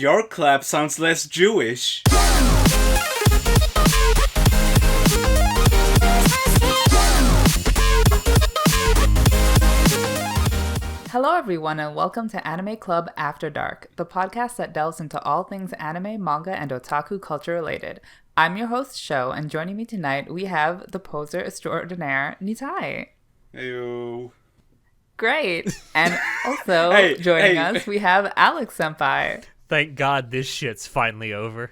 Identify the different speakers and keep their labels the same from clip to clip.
Speaker 1: your clap sounds less Jewish.
Speaker 2: Hello everyone and welcome to Anime Club After Dark, the podcast that delves into all things anime, manga, and otaku culture related. I'm your host, Sho, and joining me tonight we have the poser extraordinaire, Nitai.
Speaker 1: Heyo.
Speaker 2: Great! And also joining us, we have Alex Senpai.
Speaker 3: Thank God this shit's finally over.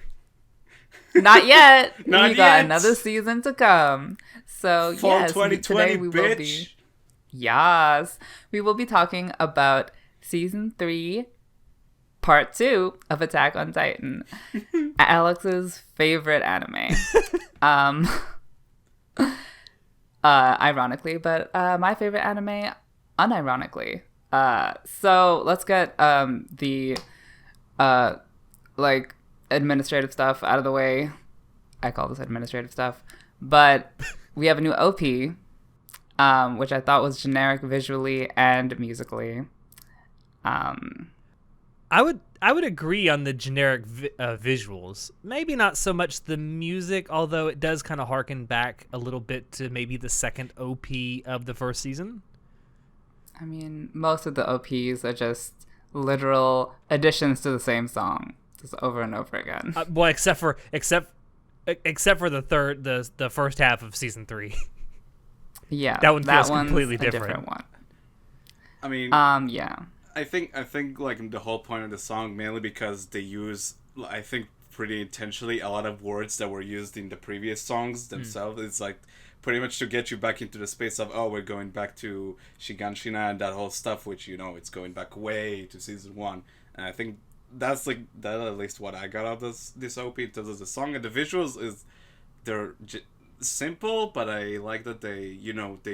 Speaker 2: Not yet!
Speaker 1: Not
Speaker 2: we got
Speaker 1: yet.
Speaker 2: another season to come. So
Speaker 1: Fall
Speaker 2: yes,
Speaker 1: 2020,
Speaker 2: today we will be...
Speaker 1: bitch.
Speaker 2: Yes! We will be talking about Season 3, Part 2 of Attack on Titan. Alex's favorite anime. Ironically, but my favorite anime unironically. So let's get the administrative stuff out of the way. I call this administrative stuff. But we have a new OP, which I thought was generic visually and musically.
Speaker 3: I would agree on the generic visuals. Maybe not so much the music, although it does kind of harken back a little bit to maybe the second OP of the first season.
Speaker 2: I mean, most of the OPs are just literal additions to the same song, just over and over again.
Speaker 3: Well, except for the first half of season 3.
Speaker 2: Yeah,
Speaker 3: that one feels
Speaker 2: one's
Speaker 3: completely
Speaker 2: a
Speaker 3: different.
Speaker 2: one.
Speaker 1: I mean,
Speaker 2: yeah.
Speaker 1: I think like the whole point of the song, mainly because they use, I think, pretty intentionally a lot of words that were used in the previous songs themselves. It's like pretty much to get you back into the space of, we're going back to Shiganshina and that whole stuff, which, it's going back way to season 1. And I think that's at least what I got out of this OP in terms of the song. And the visuals they're simple, but I like that they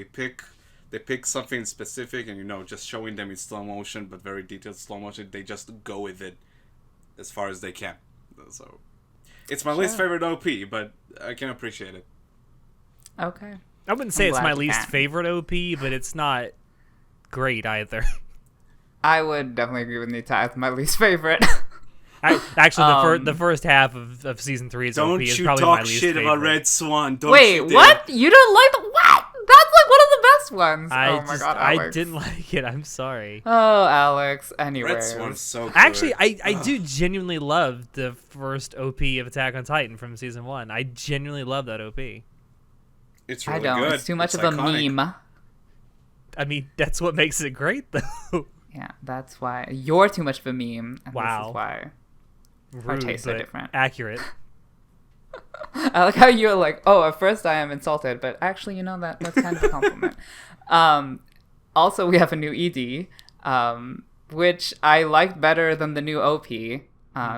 Speaker 1: pick something specific and, just showing them in slow motion, but very detailed slow motion. They just go with it as far as they can. So it's my least favorite OP, but I can appreciate it.
Speaker 2: Okay.
Speaker 3: I wouldn't say it's my least
Speaker 2: can.
Speaker 3: favorite OP, but it's not great either.
Speaker 2: I would definitely agree with Nita. It's my least favorite.
Speaker 3: The first half of season 3's OP is probably my least favorite.
Speaker 1: Don't you talk shit about Red Swan.
Speaker 2: Wait, what? You don't like the... What? That's like one of the best ones. Oh my god, Alex.
Speaker 3: I didn't like it. I'm sorry.
Speaker 2: Oh, Alex. Anyway.
Speaker 1: Red Swan's so good.
Speaker 3: Actually, I do genuinely love the first OP of Attack on Titan from season 1. I genuinely love that OP.
Speaker 1: It's really
Speaker 2: I don't.
Speaker 1: good.
Speaker 2: It's too much of
Speaker 1: iconic.
Speaker 2: a meme.
Speaker 3: I mean, that's what makes it great, though.
Speaker 2: Yeah, that's why. You're too much of a meme. And
Speaker 3: Wow.
Speaker 2: This is why our
Speaker 3: Rude,
Speaker 2: tastes are
Speaker 3: but
Speaker 2: different.
Speaker 3: accurate.
Speaker 2: I like how you're like, at first I am insulted, but actually, that's kind of a compliment. Also, we have a new ED, which I liked better than the new OP,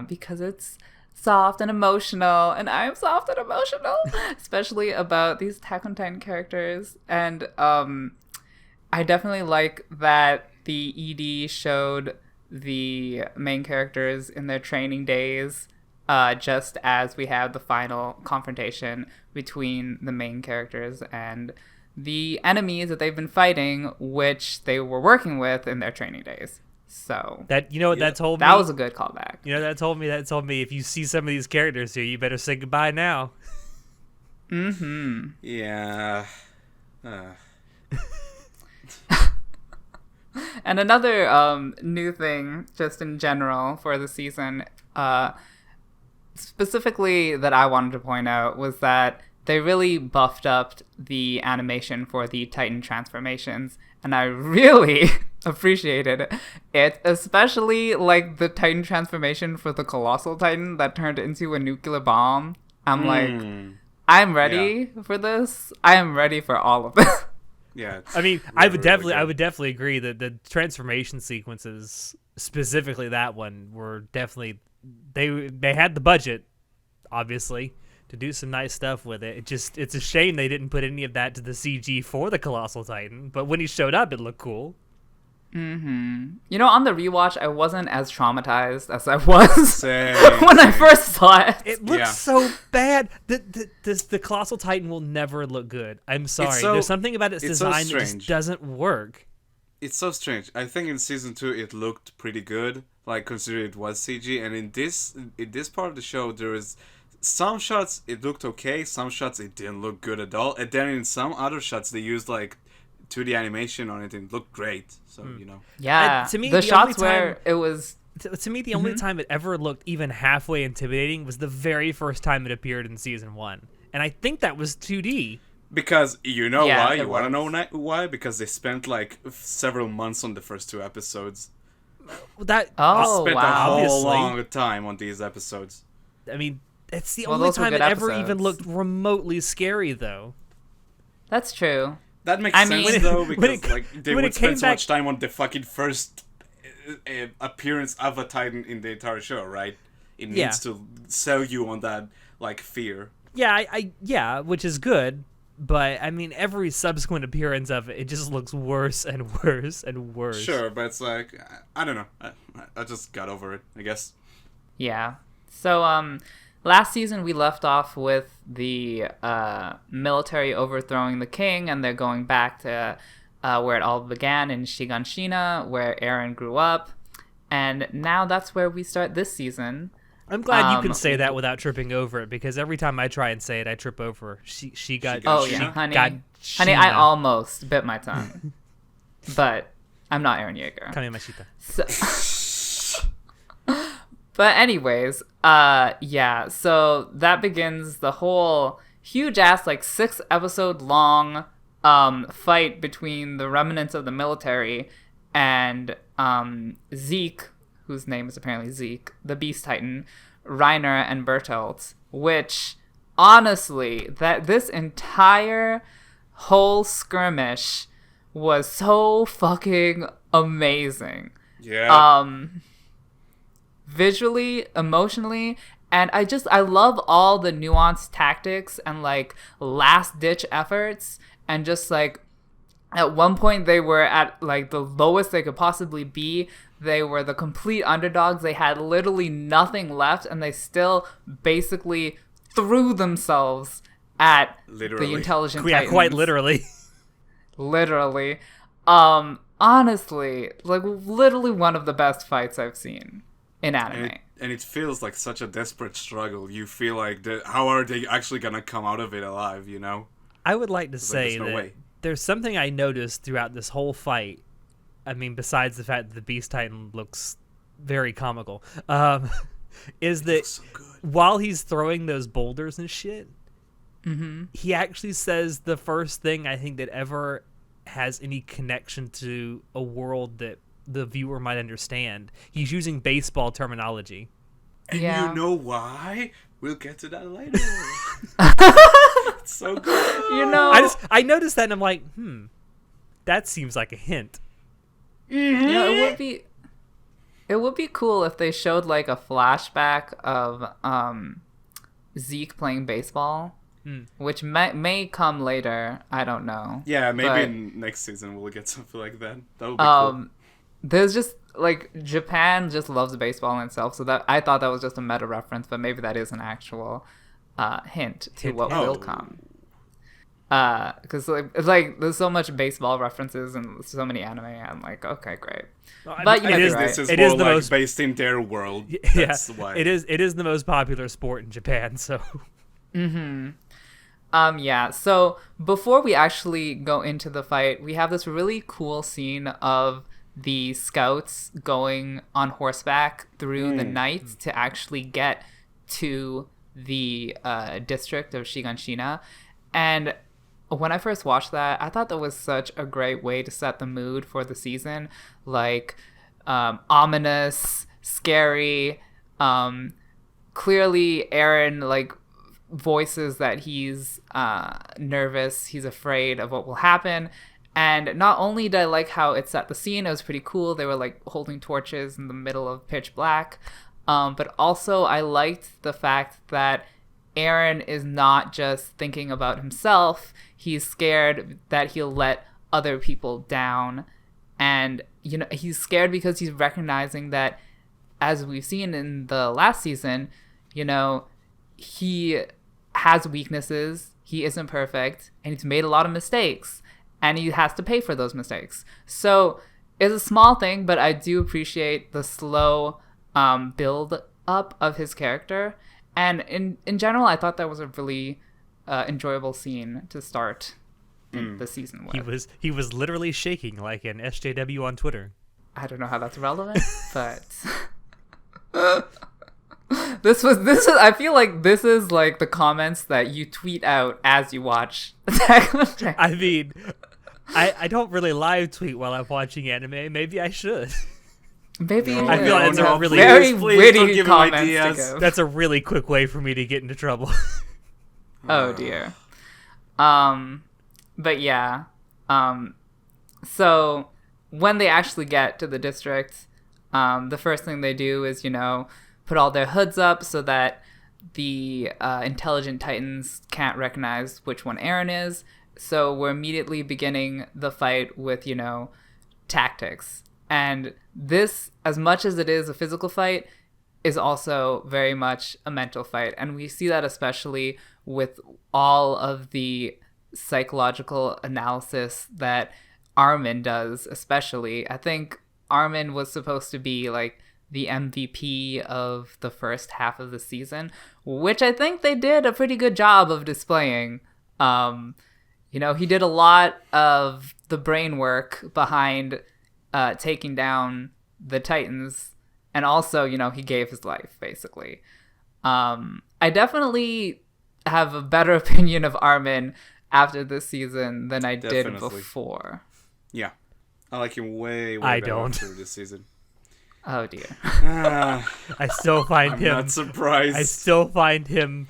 Speaker 2: because it's soft and emotional, and I'm soft and emotional, especially about these Attack on Titan characters. And I definitely like that the ED showed the main characters in their training days, just as we have the final confrontation between the main characters and the enemies that they've been fighting, which they were working with in their training days. So
Speaker 3: that told me
Speaker 2: that was a good callback.
Speaker 3: That told me if you see some of these characters here, you better say goodbye now.
Speaker 2: Mm-hmm.
Speaker 1: Yeah.
Speaker 2: And another new thing, just in general for the season, specifically that I wanted to point out, was that they really buffed up the animation for the Titan transformations, and I really appreciated it, especially like the Titan transformation for the Colossal Titan that turned into a nuclear bomb. I'm like, I'm ready for this. I am ready for all of this.
Speaker 1: Yeah.
Speaker 3: I mean, I would definitely agree that the transformation sequences, specifically that one, were definitely they had the budget, obviously, to do some nice stuff with it. It's a shame they didn't put any of that to the CG for the Colossal Titan, but when he showed up, it looked cool.
Speaker 2: Mm-hmm. On the rewatch, I wasn't as traumatized as I was
Speaker 1: Same.
Speaker 2: when I first saw it.
Speaker 3: It looks so bad. The Colossal Titan will never look good. I'm sorry. There's something about its design that just doesn't work.
Speaker 1: it's so strange. I think in season 2 it looked pretty good, like considering it was CG, and in this part of the show there is some shots it looked okay, some shots it didn't look good at all, and then in some other shots they used like 2D animation on it and it looked great. So
Speaker 2: Yeah,
Speaker 3: to me,
Speaker 2: the
Speaker 3: the
Speaker 2: shots
Speaker 3: only time-
Speaker 2: where it was
Speaker 3: To me, the only time it ever looked even halfway intimidating was the very first time it appeared in season 1, and I think that was 2D.
Speaker 1: Because you know
Speaker 2: Yeah,
Speaker 1: why?
Speaker 2: it
Speaker 1: You want to know
Speaker 2: was.
Speaker 1: why? Because they spent like several months on the first 2 episodes.
Speaker 3: That
Speaker 2: Oh,
Speaker 1: Spent
Speaker 2: wow.
Speaker 1: a whole
Speaker 3: Obviously.
Speaker 1: long time on these episodes.
Speaker 3: I mean, it's the
Speaker 2: Well,
Speaker 3: only
Speaker 2: those were
Speaker 3: time it
Speaker 2: good
Speaker 3: ever even
Speaker 2: episodes.
Speaker 3: looked remotely scary, though.
Speaker 2: That's true.
Speaker 1: That makes
Speaker 2: I
Speaker 1: sense
Speaker 2: mean-
Speaker 1: though,
Speaker 3: when
Speaker 1: because
Speaker 3: it-
Speaker 1: like they
Speaker 3: when
Speaker 1: would
Speaker 3: it came
Speaker 1: spend so
Speaker 3: back-
Speaker 1: much time on the fucking first appearance of a Titan in the entire show, right? It
Speaker 3: Yeah.
Speaker 1: needs to sell you on that like fear.
Speaker 3: Yeah, yeah, which is good, but I mean, every subsequent appearance of it, it just looks worse and worse and worse.
Speaker 1: Sure, but it's like I don't know. I just got over it, I guess.
Speaker 2: Yeah. So last season we left off with the military overthrowing the king, and they're going back to where it all began in Shiganshina, where Eren grew up, and now that's where we start this season.
Speaker 3: I'm glad you can say that without tripping over it, because every time I try and say it, I trip over. She got.
Speaker 2: Oh
Speaker 1: Shiganshina?
Speaker 2: yeah, honey,
Speaker 3: God,
Speaker 2: honey, I
Speaker 3: Sheena.
Speaker 2: almost bit my tongue, but I'm not Eren Yeager.
Speaker 3: Kamemashita.
Speaker 2: So, but anyways, yeah, so that begins the whole huge ass, like 6 episode long fight between the remnants of the military and Zeke, whose name is apparently Zeke, the Beast Titan, Reiner, and Bertolt, which honestly, that this entire whole skirmish was so fucking amazing.
Speaker 1: Yeah.
Speaker 2: Visually, emotionally, and I love all the nuanced tactics and like last ditch efforts, and just like at one point they were at like the lowest they could possibly be. They were the complete underdogs. They had literally nothing left, and they still basically threw themselves at
Speaker 1: Literally.
Speaker 2: the intelligent
Speaker 3: Yeah,
Speaker 2: Titans.
Speaker 3: quite literally.
Speaker 2: Literally. Honestly, like literally one of the best fights I've seen in anime.
Speaker 1: And it feels like such a desperate struggle. You feel like, how are they actually gonna come out of it alive, you know?
Speaker 3: I would like to
Speaker 1: like,
Speaker 3: say
Speaker 1: there's no
Speaker 3: that
Speaker 1: way.
Speaker 3: there's something I noticed throughout this whole fight. I mean, besides the fact that the Beast Titan looks very comical, is that
Speaker 1: Looks so good.
Speaker 3: while he's throwing those boulders and shit,
Speaker 2: Mm-hmm.
Speaker 3: he actually says the first thing I think that ever has any connection to a world that the viewer might understand. He's using baseball terminology.
Speaker 1: And
Speaker 2: Yeah.
Speaker 1: you know why? We'll get to that later. It's so good.
Speaker 2: You know,
Speaker 3: I noticed that and I'm like, that seems like a hint.
Speaker 2: you know, it would be cool if they showed like a flashback of Zeke playing baseball, which may come later. I don't know.
Speaker 1: Yeah, maybe
Speaker 2: But,
Speaker 1: in next season we'll get something like that. That would be cool.
Speaker 2: there's just like Japan just loves baseball in itself, so that I thought that was just a meta reference, but maybe that is an actual hint to
Speaker 3: Hint,
Speaker 2: what
Speaker 3: hint.
Speaker 2: will come. Because like there's so much baseball references and so many anime. I'm like, okay, great. But you might be right.
Speaker 1: This is
Speaker 3: it
Speaker 1: more
Speaker 3: is the
Speaker 1: like
Speaker 3: most
Speaker 1: based in their world.
Speaker 3: yeah.
Speaker 1: That's why.
Speaker 3: It is the most popular sport in Japan. So
Speaker 2: Yeah, so before we actually go into the fight, we have this really cool scene of the scouts going on horseback through the night to actually get to the district of Shiganshina. And when I first watched that, I thought that was such a great way to set the mood for the season. Like, ominous, scary, clearly Eren, like, voices that he's nervous, he's afraid of what will happen. And not only did I like how it set the scene, it was pretty cool. They were like holding torches in the middle of pitch black. But also I liked the fact that Eren is not just thinking about himself. He's scared that he'll let other people down. And, you know, he's scared because he's recognizing that, as we've seen in the last season, you know, he has weaknesses, he isn't perfect, and he's made a lot of mistakes, and he has to pay for those mistakes. So is a small thing, but I do appreciate the slow build up of his character. And in general, I thought that was a really enjoyable scene to start the season with.
Speaker 3: He was literally shaking like an SJW on Twitter.
Speaker 2: I don't know how that's relevant, but this is I feel like this is like the comments that you tweet out as you watch Attack on Titan.
Speaker 3: I mean, I don't really live tweet while I'm watching anime. Maybe I should.
Speaker 2: Maybe
Speaker 3: I feel like it's a really
Speaker 2: very
Speaker 1: please don't
Speaker 2: witty
Speaker 1: give him
Speaker 2: comments to
Speaker 1: ideas.
Speaker 2: give.
Speaker 3: That's a really quick way for me to get into trouble.
Speaker 2: Oh dear. But yeah. So when they actually get to the district, the first thing they do is, put all their hoods up so that the intelligent Titans can't recognize which one Eren is. So we're immediately beginning the fight with, tactics. And this, as much as it is a physical fight, is also very much a mental fight. And we see that especially with all of the psychological analysis that Armin does, especially. I think Armin was supposed to be like the MVP of the first half of the season, which I think they did a pretty good job of displaying. He did a lot of the brain work behind taking down the Titans, and also, he gave his life, basically. I definitely have a better opinion of Armin after this season than I did before.
Speaker 1: Yeah. I like him way
Speaker 3: I
Speaker 1: better
Speaker 3: don't.
Speaker 1: after this season.
Speaker 2: Oh, dear.
Speaker 3: I still find
Speaker 1: I'm not surprised.
Speaker 3: I still find him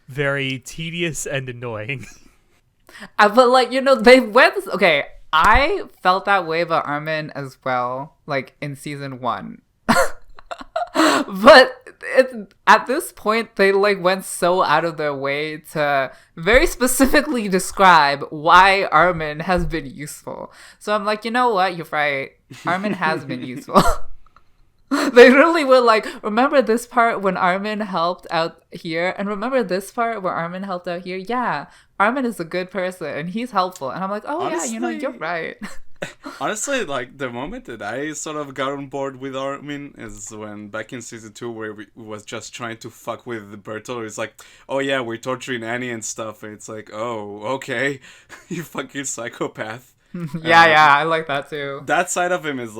Speaker 3: very tedious and annoying.
Speaker 2: But, they went... Okay, I felt that way about Armin as well, in season 1. But at this point, they went so out of their way to very specifically describe why Armin has been useful. So I'm like, you know what? You're right. Armin has been useful. They really were like, remember this part when Armin helped out here? And remember this part where Armin helped out here? Yeah, Armin is a good person and he's helpful. And I'm like, oh, honestly, yeah, you're right.
Speaker 1: Honestly, the moment that I sort of got on board with Armin is when back in season 2 where we was just trying to fuck with Bertolt. It's like, oh yeah, we're torturing Annie and stuff. And it's like, oh, okay, you fucking psychopath.
Speaker 2: Yeah, I like that too.
Speaker 1: That side of him is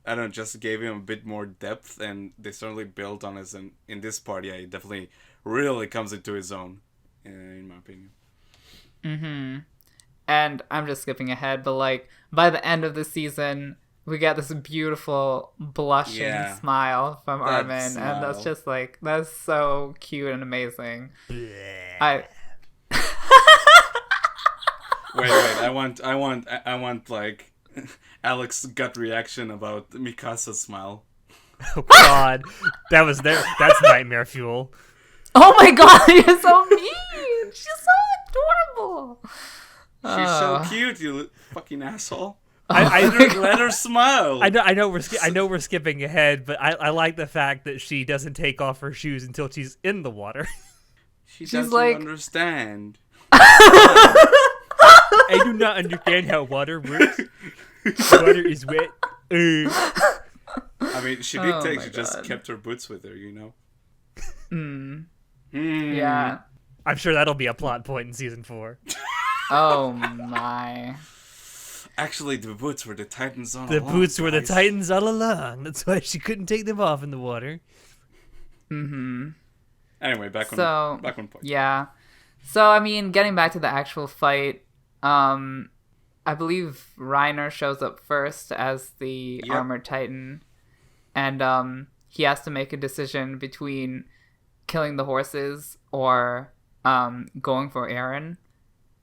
Speaker 1: I don't know, just gave him a bit more depth, and they certainly built on us. And in this part, yeah, he definitely really comes into his own, in my opinion.
Speaker 2: Mm-hmm. And I'm just skipping ahead, but by the end of the season, we get this beautiful blushing smile from Armin, and that's just that's so cute and amazing.
Speaker 1: Wait, I want Alex's gut reaction about Mikasa's smile.
Speaker 3: Oh God, that's nightmare fuel.
Speaker 2: Oh my God, you're so mean. She's so adorable.
Speaker 1: She's so cute, you fucking asshole.
Speaker 3: I
Speaker 1: let her smile.
Speaker 3: I know we're skipping ahead, but I like the fact that she doesn't take off her shoes until she's in the water.
Speaker 1: She's doesn't understand.
Speaker 3: I do not understand how water works. Water is wet.
Speaker 1: I mean, she did she just kept her boots with her,
Speaker 2: Yeah.
Speaker 3: I'm sure that'll be a plot point in season 4.
Speaker 2: Oh my.
Speaker 1: Actually, the boots were the Titans all along.
Speaker 3: The boots were the Titans all along. That's why she couldn't take them off in the water.
Speaker 2: Mm-hmm.
Speaker 1: Anyway, back on point.
Speaker 2: Yeah. So, I mean, getting back to the actual fight, I believe Reiner shows up first as the armored Titan, and he has to make a decision between killing the horses or going for Eren,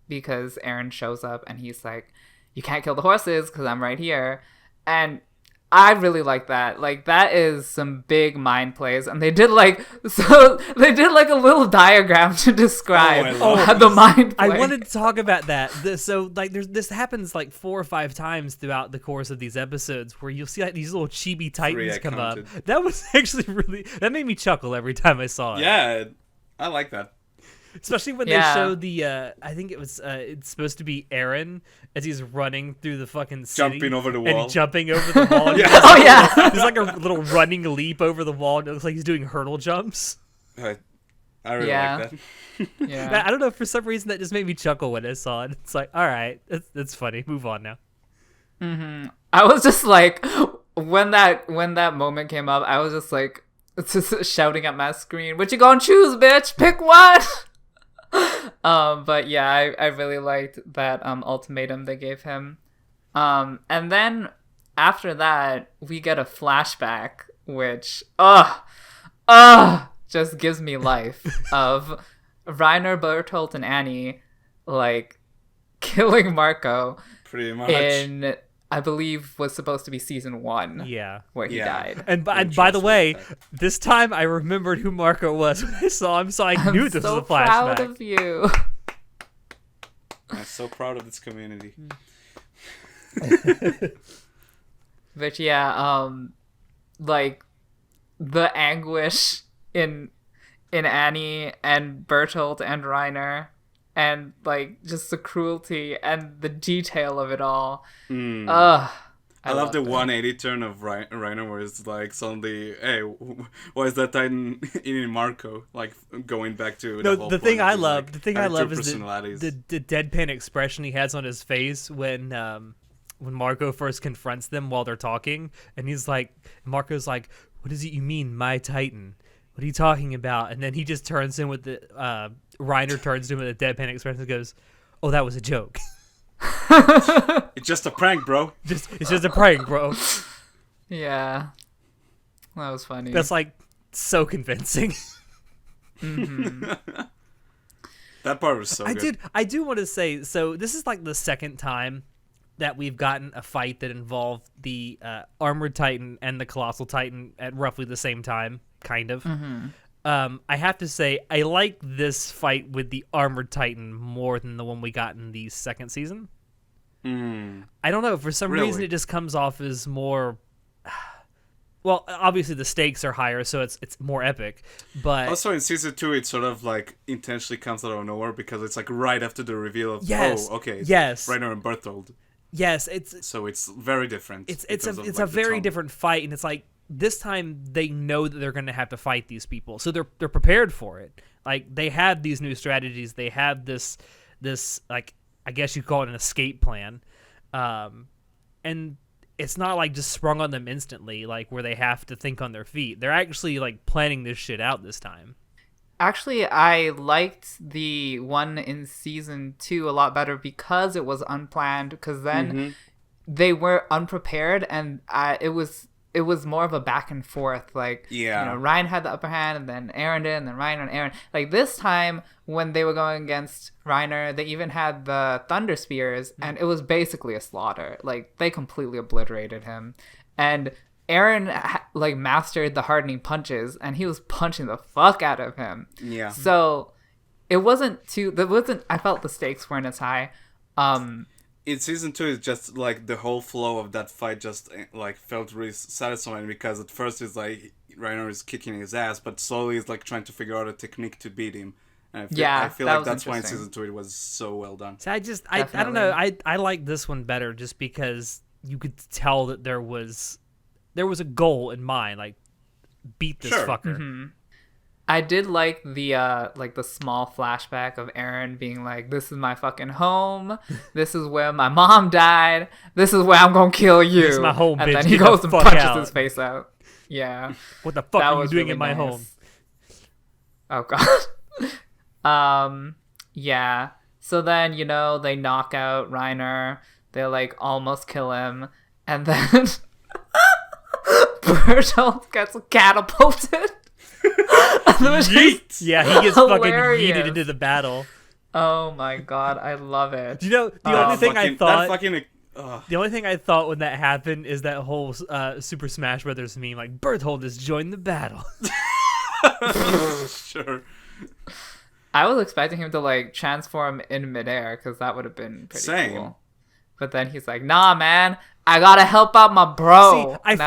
Speaker 2: because Eren shows up and he's like, you can't kill the horses because I'm right here. And I really like that. That is some big mind plays, and they did a little diagram to describe the mind play.
Speaker 3: I wanted to talk about that. This happens 4 or 5 times throughout the course of these episodes, where you'll see these little chibi Titans come up. That was actually that made me chuckle every time I saw it.
Speaker 1: Yeah, I like that.
Speaker 3: Especially when they show the, I think it was, it's supposed to be Aaron as he's running through the fucking city.
Speaker 1: Jumping over the wall.
Speaker 3: And jumping over the wall.
Speaker 1: Yeah.
Speaker 2: Oh, yeah.
Speaker 3: There's like a little running leap over the wall. And it looks like he's doing hurdle jumps.
Speaker 1: I really like that.
Speaker 2: Yeah.
Speaker 3: I don't know, for some reason that just made me chuckle when I saw it. It's like, all right, that's funny. Move on now.
Speaker 2: I was just like, when that moment came up, I was just like, just shouting at my screen, "What you gonna choose, bitch? Pick one." But yeah, I really liked that ultimatum they gave him. And then after that, we get a flashback, which just gives me life of Reiner, Bertolt, and Annie like killing Marco.
Speaker 1: Pretty much.
Speaker 2: In, I believe, was supposed to be season 1.
Speaker 3: Yeah.
Speaker 2: Where he died.
Speaker 3: And by the way, this time I remembered who Marco was when I saw him, so I knew this was a flashback.
Speaker 2: I'm so proud of you.
Speaker 1: I'm so proud of this community.
Speaker 2: But yeah, like the anguish in Annie and Bertolt and Reiner, and like just the cruelty and the detail of it all.
Speaker 1: I love the 180 turn of Reiner, where it's like suddenly, hey, why is that Titan eating Marco? Like going back to
Speaker 3: the thing I love is
Speaker 1: the
Speaker 3: the deadpan expression he has on his face when Marco first confronts them while they're talking, and Marco's like, "What is it you mean, my Titan? What are you talking about?" And then he just turns in with the Reiner turns to him with a deadpan expression and goes, "Oh, that was a joke."
Speaker 1: It's just a prank, bro.
Speaker 3: It's just a prank, bro.
Speaker 2: Yeah, that was funny.
Speaker 3: That's like so convincing.
Speaker 1: That part was so good.
Speaker 3: I do want to say, so this is like the second time that we've gotten a fight that involved the Armored Titan and the Colossal Titan at roughly the same time, kind of. I have to say, I like this fight with the Armored Titan more than the one we got in the second season. I don't know, for some reason it just comes off as more... Well, obviously the stakes are higher, so it's more epic, but...
Speaker 1: Also in season 2, it sort of like intentionally comes out of nowhere because it's like right after the reveal of, Reiner and Berthold.
Speaker 3: Yes,
Speaker 1: so it's very different.
Speaker 3: It's a very different fight, and it's like this time they know that they're going to have to fight these people, so they're prepared for it. Like they have these new strategies, they have this like, I guess you call it an escape plan, and it's not like just sprung on them instantly, like where they have to think on their feet. They're actually like planning this shit out this time.
Speaker 2: Actually, I liked the one in season 2 a lot better because it was unplanned. Because then they were unprepared, and it was more of a back and forth. Like, Ryan had the upper hand, and then Aaron did, and then Reiner and Aaron. Like this time, when they were going against Reiner, they even had the Thunder Spears, and it was basically a slaughter. Like they completely obliterated him, and Aaron like mastered the hardening punches, and he was punching the fuck out of him. Yeah. So it wasn't too. I felt the stakes weren't as high.
Speaker 1: In season 2, it's just like the whole flow of that fight just like felt really satisfying, because at first it's like Reiner is kicking his ass, but slowly it's like trying to figure out a technique to beat him. And I feel like that's why in season 2 it was so well done.
Speaker 3: So I don't know. I like this one better just because you could tell that there was a goal in mind, like beat this fucker.
Speaker 2: I did like the small flashback of Aaron being like, "This is my fucking home. This is where my mom died. This is where I'm gonna kill you."
Speaker 3: This is my home,
Speaker 2: and
Speaker 3: bitch.
Speaker 2: then he goes and punches his face out. Yeah.
Speaker 3: What the fuck are you doing in my home?
Speaker 2: Oh god. Yeah. So then they knock out Reiner. They like almost kill him, and then Bertolt gets catapulted.
Speaker 3: Yeah, he gets fucking yeeted into the battle.
Speaker 2: Oh my god, I love it.
Speaker 3: You know, the only thing I thought when that happened is that whole Super Smash Brothers meme, like, Berthold has joined the battle.
Speaker 1: Sure.
Speaker 2: I was expecting him to like transform in midair, because that would have been pretty cool. But then he's like, "Nah, man, I gotta help out my bro."
Speaker 3: See, I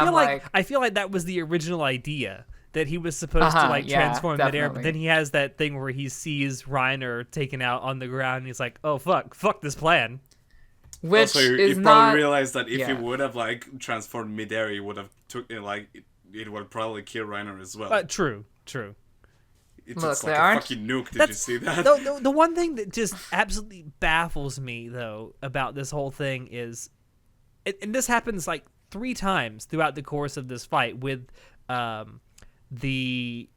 Speaker 3: feel like that was the original idea. that he was supposed to like
Speaker 2: yeah,
Speaker 3: transform in midair, but
Speaker 2: definitely.
Speaker 3: then he has that thing where he sees Reiner taken out on the ground, and he's like, "Oh fuck this plan."
Speaker 2: Which
Speaker 1: Also,
Speaker 2: is
Speaker 1: you
Speaker 2: not.
Speaker 1: probably realized that if
Speaker 2: yeah.
Speaker 1: he would have like transformed midair, he would have took it would probably kill Reiner as well.
Speaker 3: True.
Speaker 1: It's
Speaker 2: Look,
Speaker 1: just
Speaker 2: there
Speaker 1: like a
Speaker 2: aren't-
Speaker 1: fucking nuke. Did you see that?
Speaker 3: The one thing that just absolutely baffles me though about this whole thing is, and this happens like 3 times throughout the course of this fight with the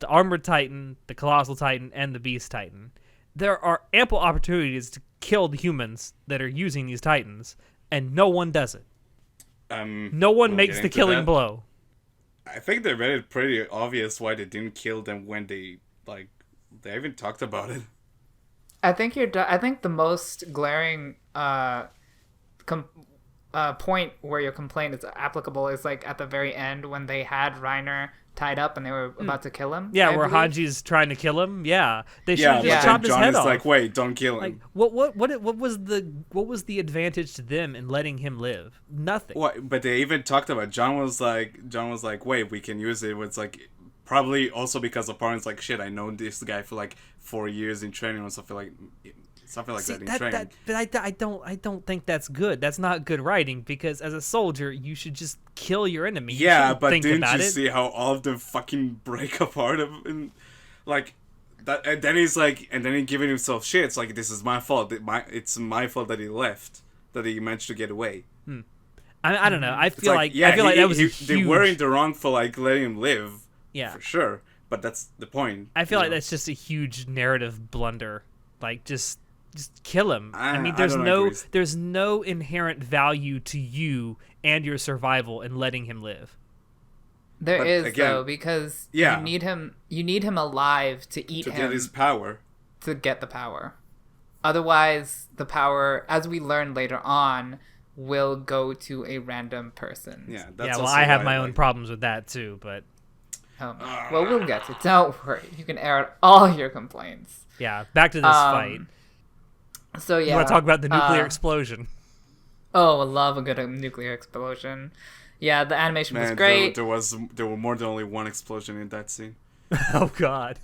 Speaker 3: Armored Titan, the Colossal Titan, and the Beast Titan. There are ample opportunities to kill the humans that are using these Titans, and no one does it. No one
Speaker 1: we'll
Speaker 3: makes
Speaker 1: get
Speaker 3: the
Speaker 1: into
Speaker 3: killing
Speaker 1: that.
Speaker 3: blow.
Speaker 1: I think they made it pretty obvious why they didn't kill them when they even talked about it.
Speaker 2: I think I think the most glaring point where your complaint is applicable is like at the very end when they had Reiner tied up and they were about to kill him.
Speaker 3: Yeah,
Speaker 2: I
Speaker 3: where
Speaker 2: believe.
Speaker 3: Hanji's trying to kill him. Yeah, they should
Speaker 1: Yeah,
Speaker 3: have
Speaker 1: but
Speaker 3: just
Speaker 1: then
Speaker 3: chopped his
Speaker 1: John
Speaker 3: head
Speaker 1: is
Speaker 3: off.
Speaker 1: like, "Wait, don't kill him."
Speaker 3: Like, what was the advantage to them in letting him live? Nothing.
Speaker 1: What? But they even talked about John was like, "Wait, we can use it." It's like probably also because the parents like, "Shit, I know this guy for like 4 years in training or something like
Speaker 3: See,
Speaker 1: that in training."
Speaker 3: but I don't think that's good. That's not good writing because as a soldier, you should just kill your enemy. You
Speaker 1: Yeah,
Speaker 3: shouldn't
Speaker 1: but
Speaker 3: think
Speaker 1: didn't
Speaker 3: about
Speaker 1: you
Speaker 3: it.
Speaker 1: see how all of them fucking break apart and like that? And then he's like, and then he giving himself shit. It's like, this is my fault. It's my fault that he left. That he managed to get away.
Speaker 3: I don't know. I
Speaker 1: It's
Speaker 3: feel
Speaker 1: like,
Speaker 3: like I feel like that was a huge.
Speaker 1: they were in the wrong for like letting him live.
Speaker 3: Yeah.
Speaker 1: For sure. But that's the point.
Speaker 3: I feel
Speaker 1: you
Speaker 3: like
Speaker 1: know?
Speaker 3: that's just a huge narrative blunder. Like just kill him. I mean,
Speaker 1: I
Speaker 3: there's
Speaker 1: don't
Speaker 3: no
Speaker 1: agree.
Speaker 3: there's no inherent value to you and your survival in letting him live.
Speaker 2: There
Speaker 1: But
Speaker 2: is
Speaker 1: again,
Speaker 2: though because
Speaker 1: yeah.
Speaker 2: you need him alive to eat
Speaker 1: to
Speaker 2: him
Speaker 1: get his power.
Speaker 2: to get the power. Otherwise, the power, as we learn later on, will go to a random person.
Speaker 1: Yeah, that's
Speaker 3: Yeah, well,
Speaker 1: also
Speaker 3: I have
Speaker 1: why,
Speaker 3: my own
Speaker 1: like,
Speaker 3: problems with that too, but
Speaker 2: Well, we'll get to it. Don't worry. You can air out all your complaints.
Speaker 3: yeah, back to this fight.
Speaker 2: So yeah.
Speaker 3: You want to talk about the nuclear
Speaker 2: uh,
Speaker 3: explosion?
Speaker 2: Oh, I love a good nuclear explosion. Yeah, the animation was
Speaker 1: Man,
Speaker 2: great.
Speaker 1: there were more than only one explosion in that scene.
Speaker 3: Oh God.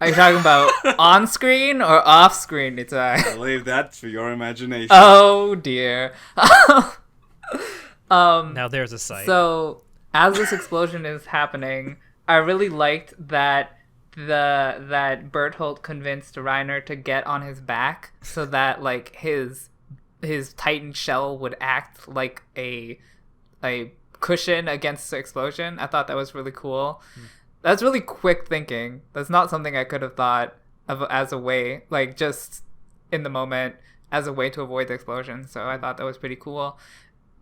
Speaker 2: Are you talking about on screen or off screen? It's
Speaker 1: I leave that to your imagination.
Speaker 2: Oh dear.
Speaker 3: Now there's a sight.
Speaker 2: So as this explosion is happening, I really liked that that Berthold convinced Reiner to get on his back so that like his Titan shell would act like a cushion against the explosion. I thought that was really cool. That's really quick thinking. That's not something I could have thought of as a way, like just in the moment as a way to avoid the explosion. So I thought that was pretty cool.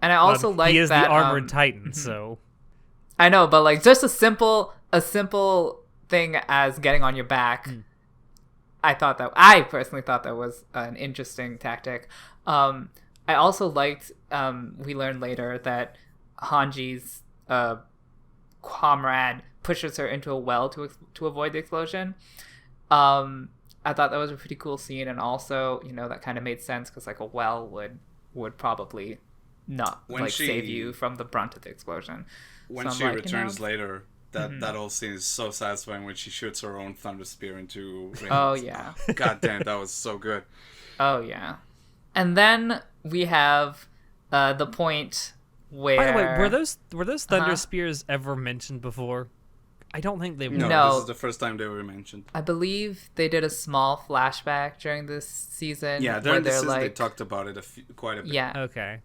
Speaker 2: And I also like
Speaker 3: he is
Speaker 2: that
Speaker 3: the armored Titan,
Speaker 2: mhm.
Speaker 3: so
Speaker 2: I know, but like just a simple thing as getting on your back. I personally thought that was an interesting tactic. I also liked we learned later that Hanji's comrade pushes her into a well to avoid the explosion. I thought that was a pretty cool scene, and also that kind of made sense because like a well would probably not
Speaker 1: When
Speaker 2: save you from the brunt of the explosion.
Speaker 1: When
Speaker 2: So I'm
Speaker 1: she
Speaker 2: like,
Speaker 1: returns later, that whole scene is so satisfying when she shoots her own thunder spear into Reynolds.
Speaker 2: Oh yeah.
Speaker 1: God damn, that was so good.
Speaker 2: Oh yeah. And then we have the point where.
Speaker 3: By the way, were those thunder
Speaker 2: Uh-huh.
Speaker 3: spears ever mentioned before? I don't think they were.
Speaker 2: No.
Speaker 1: This is the first time they were mentioned.
Speaker 2: I believe they did a small flashback during this season.
Speaker 1: Yeah,
Speaker 2: where
Speaker 1: during the
Speaker 2: they're
Speaker 1: season
Speaker 2: like,
Speaker 1: they talked about it quite a bit.
Speaker 2: Yeah.
Speaker 3: Okay.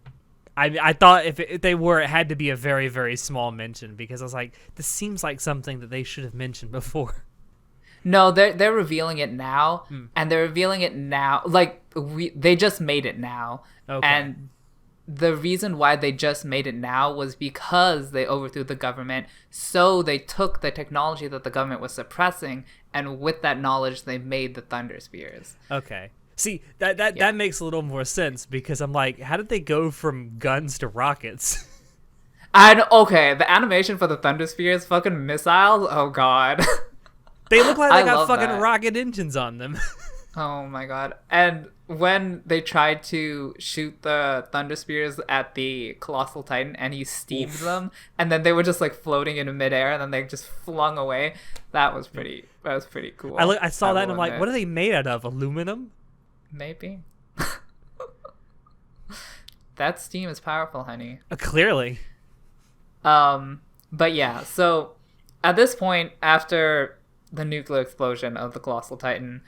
Speaker 3: I thought if they were, it had to be a very, very small mention because I was like, this seems like something that they should have mentioned before.
Speaker 2: No, they're revealing it now, and they're revealing it now. Like they just made it now,
Speaker 3: Okay.
Speaker 2: and the reason why they just made it now was because they overthrew the government. So they took the technology that the government was suppressing, and with that knowledge, they made the thunder spears.
Speaker 3: Okay. See, that makes a little more sense because I'm like, how did they go from guns to rockets?
Speaker 2: And okay, the animation for the thunder spears, fucking missiles. Oh god.
Speaker 3: They look like
Speaker 2: I
Speaker 3: they got
Speaker 2: love
Speaker 3: fucking
Speaker 2: that.
Speaker 3: rocket engines on them.
Speaker 2: Oh my god. And when they tried to shoot the Thunder Spears at the Colossal Titan and he steamed them, and then they were just like floating in midair and then they just flung away, that was pretty cool.
Speaker 3: I saw that and I'm like, what are they made out of? Aluminum?
Speaker 2: Maybe. That steam is powerful, honey.
Speaker 3: Clearly.
Speaker 2: But yeah, so at this point, after the nuclear explosion of the Colossal Titan,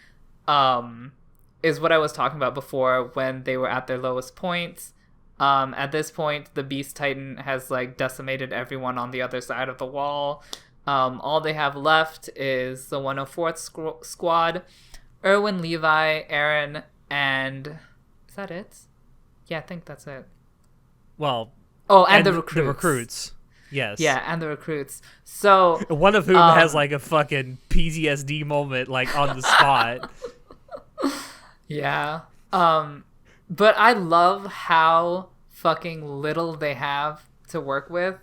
Speaker 2: is what I was talking about before when they were at their lowest points. At this point, the Beast Titan has like decimated everyone on the other side of the wall. All they have left is the 104th squad, Erwin, Levi, Aaron, and is that it? Yeah, I think that's it.
Speaker 3: Well,
Speaker 2: and the recruits.
Speaker 3: The recruits. Yes.
Speaker 2: Yeah, and the recruits. So
Speaker 3: one of whom has like a fucking PTSD moment like on the spot.
Speaker 2: Yeah. But I love how fucking little they have to work with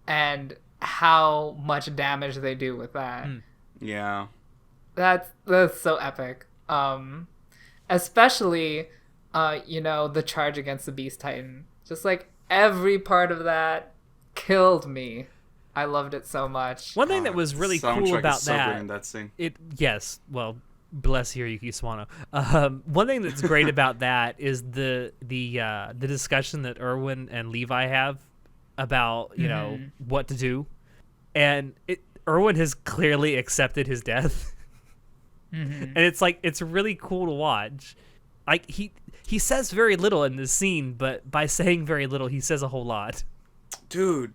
Speaker 2: and how much damage they do with that.
Speaker 1: Yeah.
Speaker 2: That's so epic. Especially the charge against the Beast Titan. Just like every part of that killed me. I loved it so much.
Speaker 3: One thing that was really cool about
Speaker 1: in that scene.
Speaker 3: Well, bless Hiroyuki Sawano. One thing that's great about that is the discussion that Erwin and Levi have about what to do, and Erwin has clearly accepted his death, and it's really cool to watch. Like he says very little in this scene, but by saying very little, he says a whole lot.
Speaker 1: Dude,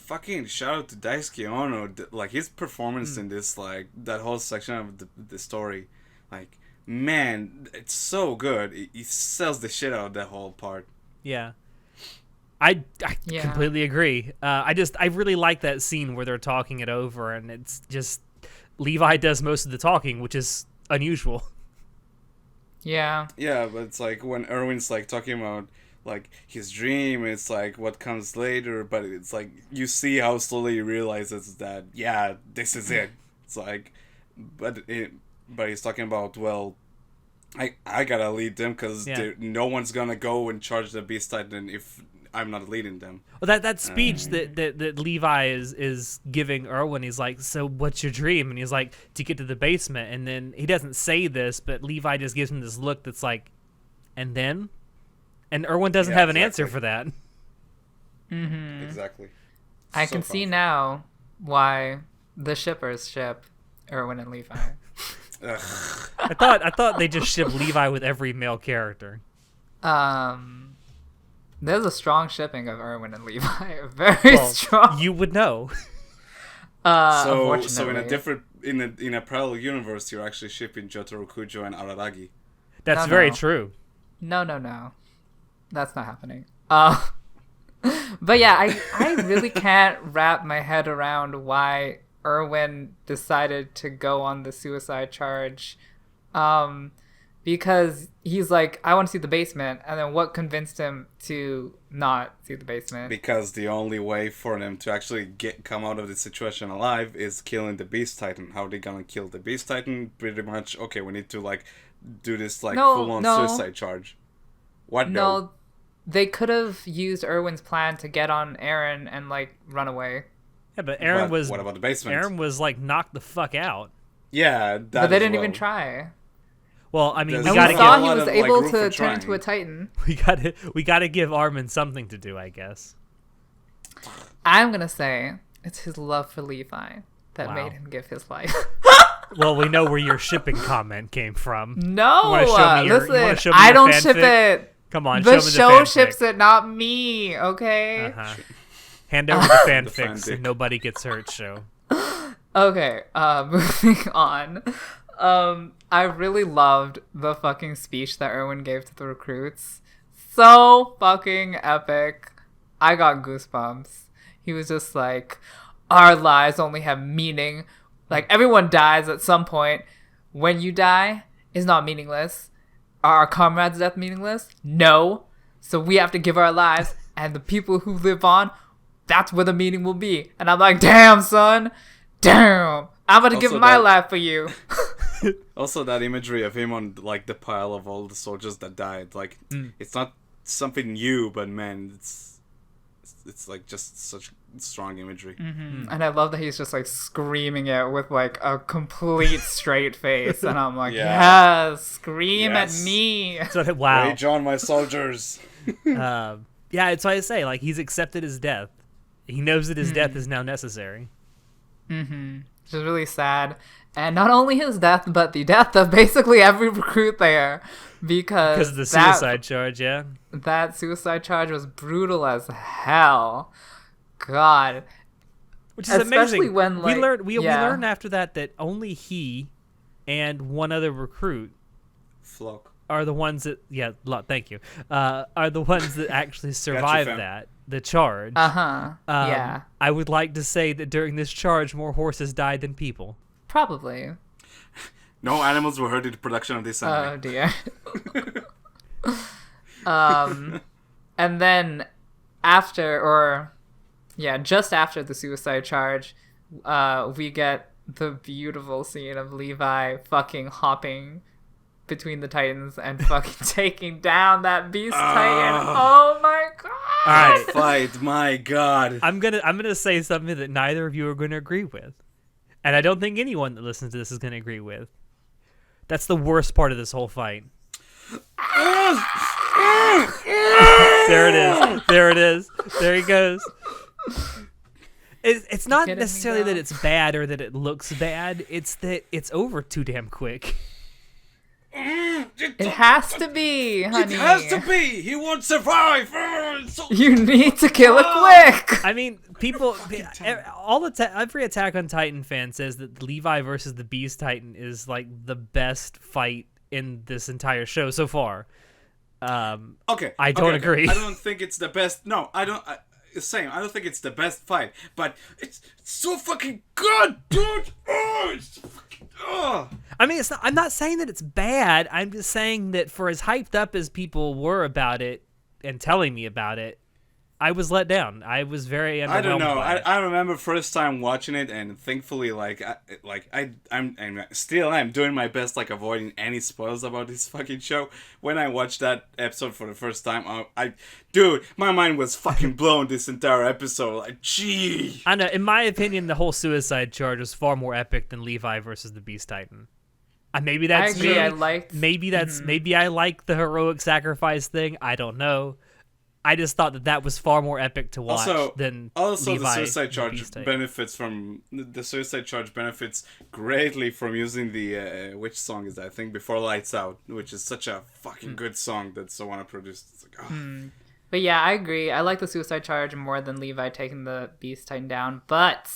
Speaker 1: fucking shout out to Daisuke Ono. Like, his performance in this, like, that whole section of the story, like, man, it's so good. He sells the shit out of that whole part.
Speaker 3: Yeah. I completely agree. I really like that scene where they're talking it over, and it's just Levi does most of the talking, which is unusual.
Speaker 2: Yeah.
Speaker 1: Yeah, but it's like when Erwin's, like, talking about like his dream, it's like what comes later, but it's like you see how slowly he realizes that this is it. It's like but he's talking about, well, I gotta lead them because no one's gonna go and charge the Beast Titan if I'm not leading them.
Speaker 3: Well, that speech that Levi is giving Erwin, he's like, so what's your dream? And he's like, to get to the basement. And then he doesn't say this, but Levi just gives him this look that's like, and then? And Erwin doesn't have an answer for that.
Speaker 2: Mm-hmm.
Speaker 1: Exactly.
Speaker 2: I can see now why the shippers ship Erwin and Levi.
Speaker 3: I thought they just shipped Levi with every male character.
Speaker 2: There's a strong shipping of Erwin and Levi. Very strong.
Speaker 3: You would know.
Speaker 1: So in a parallel universe, you're actually shipping Jotaro Kujo and Araragi.
Speaker 3: That's very true.
Speaker 2: No. That's not happening. But yeah, I really can't wrap my head around why Erwin decided to go on the suicide charge. Because he's like, I want to see the basement, and then what convinced him to not see the basement?
Speaker 1: Because the only way for them to actually come out of the situation alive is killing the Beast Titan. How are they gonna kill the Beast Titan? Pretty much, okay, we need to like do this like full-on suicide charge. What?
Speaker 2: No, they could have used Erwin's plan to get on Aaron and like run away.
Speaker 3: Yeah, but Aaron was.
Speaker 1: What about the basement?
Speaker 3: Aaron was like knocked the fuck out.
Speaker 1: Yeah,
Speaker 2: but they didn't even try.
Speaker 3: Well, I mean,
Speaker 2: we saw he was able to turn into a Titan.
Speaker 3: We gotta give Armin something to do, I guess.
Speaker 2: I'm gonna say it's his love for Levi that made him give his life.
Speaker 3: Well, we know where your shipping comment came from.
Speaker 2: No, listen, I don't ship it.
Speaker 3: Come on,
Speaker 2: the
Speaker 3: show
Speaker 2: ships it, not me. Okay.
Speaker 3: Uh-huh. Hand over the fanfics and nobody gets hurt. Show.
Speaker 2: Okay. Moving on. I really loved the fucking speech that Erwin gave to the recruits. So fucking epic. I got goosebumps. He was just like, our lives only have meaning. Like, everyone dies at some point. When you die, it's not meaningless. Are our comrades' death meaningless? No. So we have to give our lives, and the people who live on, that's where the meaning will be. And I'm like, damn, son. Damn. I'm going to give my life for you.
Speaker 1: Also, that imagery of him on like the pile of all the soldiers that died, like it's not something new, but man, it's like just such strong imagery.
Speaker 2: And I love that he's just like screaming it with like a complete straight face, and I'm like, yes, scream at me.
Speaker 3: So, wow.
Speaker 1: Rage on, my soldiers.
Speaker 3: Yeah, it's why I say, like, he's accepted his death. He knows that his death is now necessary.
Speaker 2: Which is really sad. And not only his death, but the death of basically every recruit there. Because
Speaker 3: of the suicide charge, yeah.
Speaker 2: That suicide charge was brutal as hell. God.
Speaker 3: Which is
Speaker 2: Especially
Speaker 3: amazing.
Speaker 2: when, like,
Speaker 3: we learned after that only he and one other recruit
Speaker 1: Flock.
Speaker 3: are the ones that, thank you, are the ones that actually survived the charge.
Speaker 2: Yeah.
Speaker 3: I would like to say that during this charge, more horses died than people.
Speaker 2: Probably.
Speaker 1: No animals were hurt in the production of this anime.
Speaker 2: Oh, dear. And then just after the suicide charge, we get the beautiful scene of Levi fucking hopping between the Titans and fucking taking down that beast Titan. Oh my god!
Speaker 3: All right,
Speaker 1: fight, my god!
Speaker 3: I'm gonna say something that neither of you are gonna agree with, and I don't think anyone that listens to this is gonna agree with. That's the worst part of this whole fight. There it is. There it is. There he goes. It's not necessarily that it's bad or that it looks bad. It's that it's over too damn quick.
Speaker 2: It has to be, honey.
Speaker 1: It has to be. He won't survive.
Speaker 2: You need to kill it quick.
Speaker 3: I mean, people, every Attack on Titan fan says that Levi versus the Beast Titan is like the best fight in this entire show so far.
Speaker 1: Okay.
Speaker 3: I don't agree.
Speaker 1: I don't think it's the best. No, I don't. Same. I don't think it's the best fight, but it's so fucking good, dude. Oh, it's fucking. Oh.
Speaker 3: I mean, I'm not saying that it's bad. I'm just saying that for as hyped up as people were about it and telling me about it, I was let down. I was very underwhelmed.
Speaker 1: I don't know.
Speaker 3: by it.
Speaker 1: I remember first time watching it, and thankfully, I'm still doing my best, like avoiding any spoils about this fucking show. When I watched that episode for the first time, dude, my mind was fucking blown this entire episode. Like, gee.
Speaker 3: I know. In my opinion, the whole suicide charge was far more epic than Levi versus the Beast Titan. Maybe that's
Speaker 2: I agree.
Speaker 3: me. Maybe I like the heroic sacrifice thing. I don't know. I just thought that was far more epic to watch than Levi
Speaker 1: the suicide charge
Speaker 3: Beast Titan.
Speaker 1: benefits greatly from using the which song is that? I think Before Lights Out, which is such a fucking good song that Soana produced. It's like,
Speaker 2: But yeah, I agree. I like the suicide charge more than Levi taking the Beast Titan down. But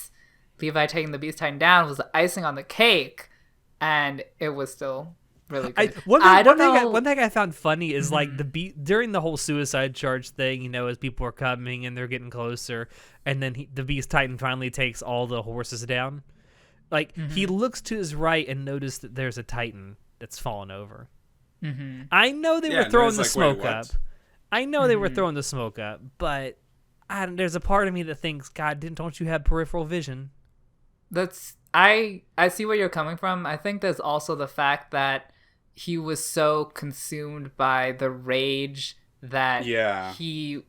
Speaker 2: Levi taking the Beast Titan down was the icing on the cake, and it was still really good.
Speaker 3: One thing I found funny is like during the whole suicide charge thing, as people are coming and they're getting closer, and then the Beast Titan finally takes all the horses down. Like he looks to his right and noticed that there's a Titan that's fallen over. I know they were throwing the smoke up. I know they were throwing the smoke up, but there's a part of me that thinks, God, don't you have peripheral vision?
Speaker 2: I see where you're coming from. I think there's also the fact that he was so consumed by the rage that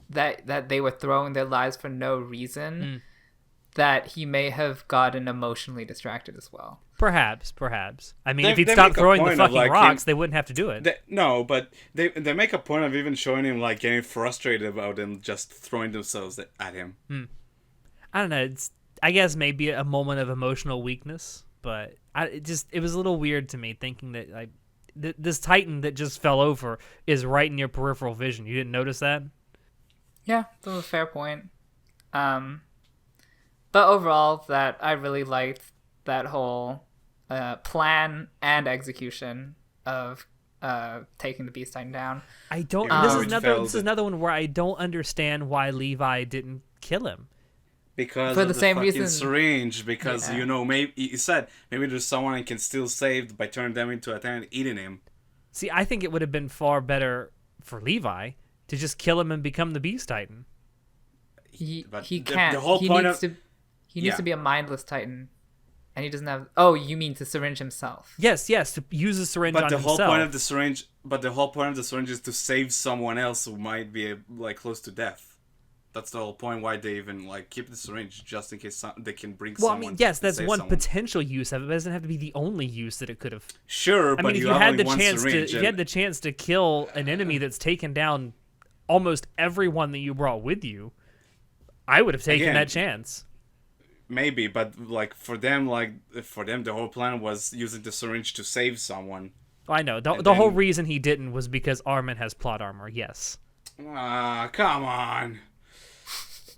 Speaker 2: that they were throwing their lives for no reason that he may have gotten emotionally distracted as well.
Speaker 3: Perhaps. I mean, if he'd stopped throwing the fucking rocks, they wouldn't have to do it.
Speaker 1: But they make a point of even showing him like getting frustrated about them just throwing themselves at him.
Speaker 3: I don't know. I guess maybe a moment of emotional weakness, but it was a little weird to me thinking that like this Titan that just fell over is right in your peripheral vision. You didn't notice that?
Speaker 2: Yeah, that was a fair point. But overall, that I really liked that whole plan and execution of taking the Beast Titan down.
Speaker 3: I don't. This is another one where I don't understand why Levi didn't kill him.
Speaker 1: Because
Speaker 2: for
Speaker 1: of
Speaker 2: the same
Speaker 1: fucking
Speaker 2: reason,
Speaker 1: syringe. Because maybe he said maybe there's someone he can still save by turning them into a Titan and eating him.
Speaker 3: See, I think it would have been far better for Levi to just kill him and become the Beast Titan.
Speaker 2: He can't. The whole point he needs to be a mindless Titan, And he doesn't have. Oh, you mean to syringe himself?
Speaker 3: Yes, to use a syringe on himself.
Speaker 1: But the whole point of the syringe is to save someone else who might be like close to death. That's the whole point. Why they even like keep the syringe, just in case they can bring someone.
Speaker 3: Well, I mean, yes, that's one
Speaker 1: someone.
Speaker 3: Potential use of it. But it doesn't have to be the only use that it could have.
Speaker 1: Sure,
Speaker 3: I
Speaker 1: but
Speaker 3: mean, if
Speaker 1: you
Speaker 3: you
Speaker 1: have
Speaker 3: had
Speaker 1: only
Speaker 3: the
Speaker 1: one
Speaker 3: chance
Speaker 1: syringe.
Speaker 3: you had the chance to kill an enemy that's taken down almost everyone that you brought with you, I would have taken that chance.
Speaker 1: Maybe, but like for them, the whole plan was using the syringe to save someone.
Speaker 3: I know. The whole reason he didn't was because Armin has plot armor. Yes.
Speaker 1: Ah, come on.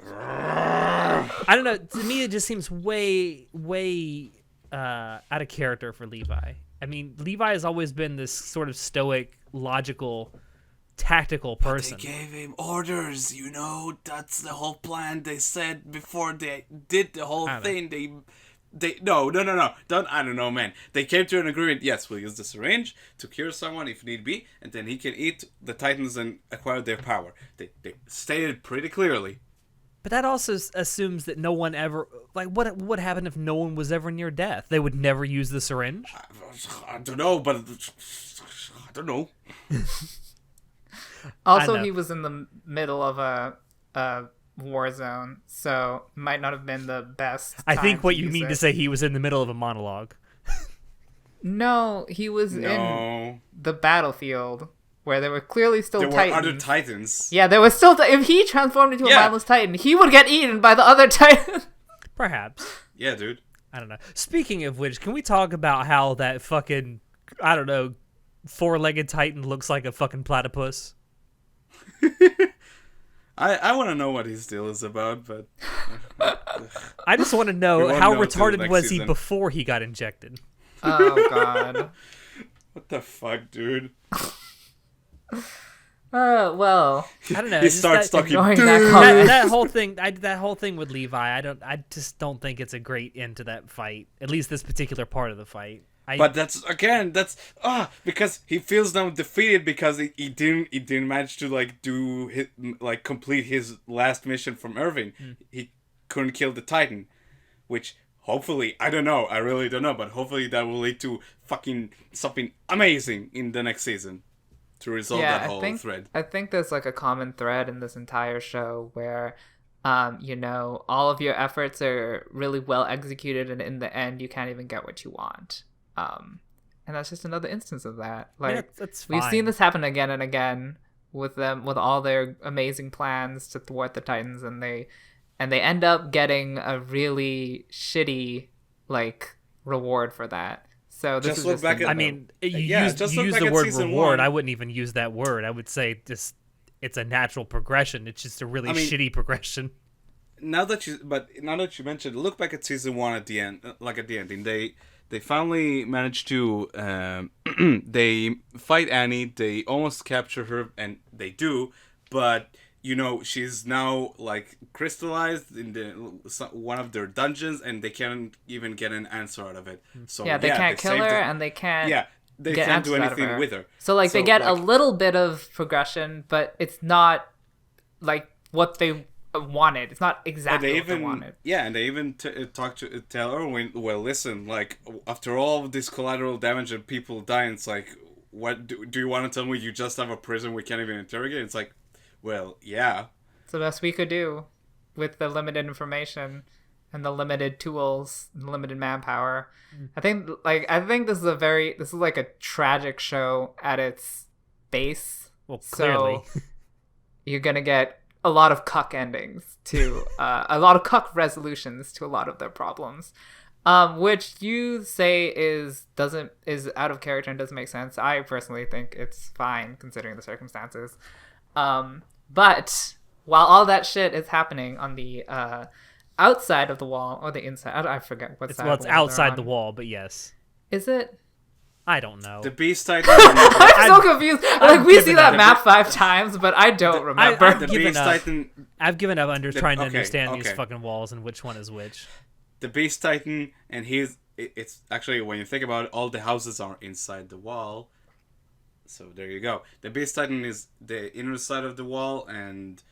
Speaker 3: I don't know. To me, it just seems way out of character for Levi. I mean, Levi has always been this sort of stoic, logical, tactical person.
Speaker 1: They gave him orders, that's the whole plan. They said before they did the whole thing, no, I don't know, man. They came to an agreement. Yes, we'll use the syringe to cure someone if need be, and then he can eat the Titans and acquire their power. They stated pretty clearly.
Speaker 3: But that also assumes that no one ever, like, what would happen if no one was ever near death? They would never use the syringe?
Speaker 1: I don't know, but I don't know.
Speaker 2: Also, he was in the middle of a war zone, so might not have been the best.
Speaker 3: I think what you mean to say he was in the middle of a monologue.
Speaker 2: No, he was in the battlefield where there were clearly still Titans.
Speaker 1: There were other Titans.
Speaker 2: Yeah, there was still. If he transformed into a mindless Titan, he would get eaten by the other Titan.
Speaker 3: Perhaps.
Speaker 1: Yeah, dude.
Speaker 3: I don't know. Speaking of which, can we talk about how that fucking, I don't know, 4-legged Titan looks like a fucking platypus?
Speaker 1: I want to know what his deal is about, but
Speaker 3: I just want to know how retarded was he
Speaker 1: season.
Speaker 3: Before he got injected.
Speaker 2: Oh god.
Speaker 1: What the fuck, dude?
Speaker 2: Well,
Speaker 3: I don't know.
Speaker 1: He starts talking.
Speaker 3: That whole thing. That whole thing with Levi. I just don't think it's a great end to that fight. At least this particular part of the fight.
Speaker 1: But that's because he feels now defeated because he didn't manage to complete his last mission from Irving. He couldn't kill the Titan, which hopefully, I don't know, I really don't know, but hopefully that will lead to fucking something amazing in the next season to resolve that whole thread.
Speaker 2: I think there's like a common thread in this entire show where all of your efforts are really well executed, and in the end you can't even get what you want. And that's just another instance of that. Like,
Speaker 3: that's fine.
Speaker 2: We've seen this happen again and again with them, with all their amazing plans to thwart the Titans, and they end up getting a really shitty reward for that. So this is just
Speaker 3: I mean, you use the word reward. I wouldn't even use that word. I would say just it's a natural progression. It's just a really shitty progression.
Speaker 1: Now that you mentioned, look back at season 1 at the end, and they finally managed to they fight Annie. They almost capture her, and they do, but she's now crystallized in one of their dungeons, and they can't even get an answer out of it. So
Speaker 2: they can't kill her, and they can't.
Speaker 1: Yeah, they can't do anything with her.
Speaker 2: So they get a little bit of progression, but it's not what they wanted. It's not exactly what they wanted.
Speaker 1: Yeah, and they even tell Erwin, well, listen, after all of this collateral damage and people dying, it's what do you want to tell me? You just have a prison we can't even interrogate? It's well, yeah. It's
Speaker 2: the best we could do with the limited information and the limited tools and the limited manpower. I think this is a tragic show at its base.
Speaker 3: Well, clearly.
Speaker 2: So you're gonna get a lot of cuck endings to a lot of cuck resolutions to a lot of their problems, which you say is out of character and doesn't make sense. I personally think it's fine considering the circumstances. But while all that shit is happening on the outside of the wall or the inside, I forget what side.
Speaker 3: Well, it's outside the wall, but yes.
Speaker 2: Is it?
Speaker 3: I don't know.
Speaker 1: The Beast Titan.
Speaker 2: I'm so confused. We see that map 5 times, but I don't remember.
Speaker 3: I've given up trying to understand these fucking walls and which one is which.
Speaker 1: The Beast Titan, and it's actually, when you think about it, all the houses are inside the wall. So there you go. The Beast Titan is the inner side of the wall, and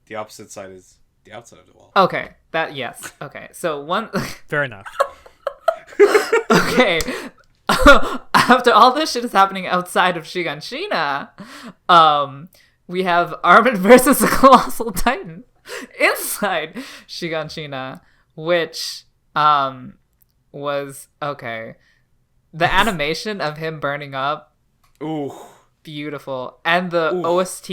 Speaker 1: the opposite side is the outside of the wall.
Speaker 2: Okay. Yes. Okay. So one.
Speaker 3: Fair enough.
Speaker 2: Okay. After all this shit is happening outside of Shiganshina, we have Armin versus the Colossal Titan inside Shiganshina, which was okay. The animation of him burning up,
Speaker 1: Ooh.
Speaker 2: beautiful, and the
Speaker 1: Ooh.
Speaker 2: OST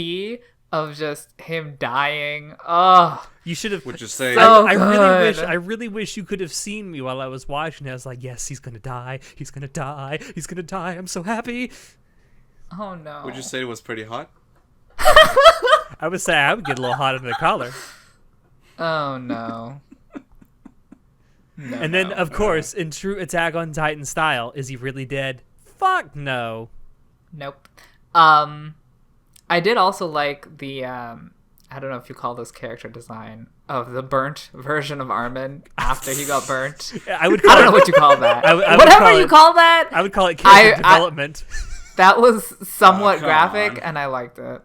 Speaker 2: of just him dying. Oh,
Speaker 3: You should have.
Speaker 1: Would you say?
Speaker 2: So
Speaker 3: I
Speaker 2: good.
Speaker 3: really wish you could have seen me while I was watching. I was like, yes, he's gonna die. He's gonna die. He's gonna die. I'm so happy.
Speaker 2: oh no.
Speaker 1: Would you say it was pretty hot?
Speaker 3: I would say I would get a little hot under the collar.
Speaker 2: Oh no. No,
Speaker 3: And then,
Speaker 2: no.
Speaker 3: of course, in true Attack on Titan style, is he really dead? Fuck no.
Speaker 2: Nope. I did also like the I don't know if you call this character design of the burnt version of Armin after he got burnt.
Speaker 3: I would.
Speaker 2: I don't know what you call that.
Speaker 3: I would
Speaker 2: Whatever
Speaker 3: call
Speaker 2: you
Speaker 3: it-
Speaker 2: call that.
Speaker 3: I would call it character
Speaker 2: I-
Speaker 3: development.
Speaker 2: That was somewhat
Speaker 1: come
Speaker 2: graphic,
Speaker 1: on.
Speaker 2: and I liked it.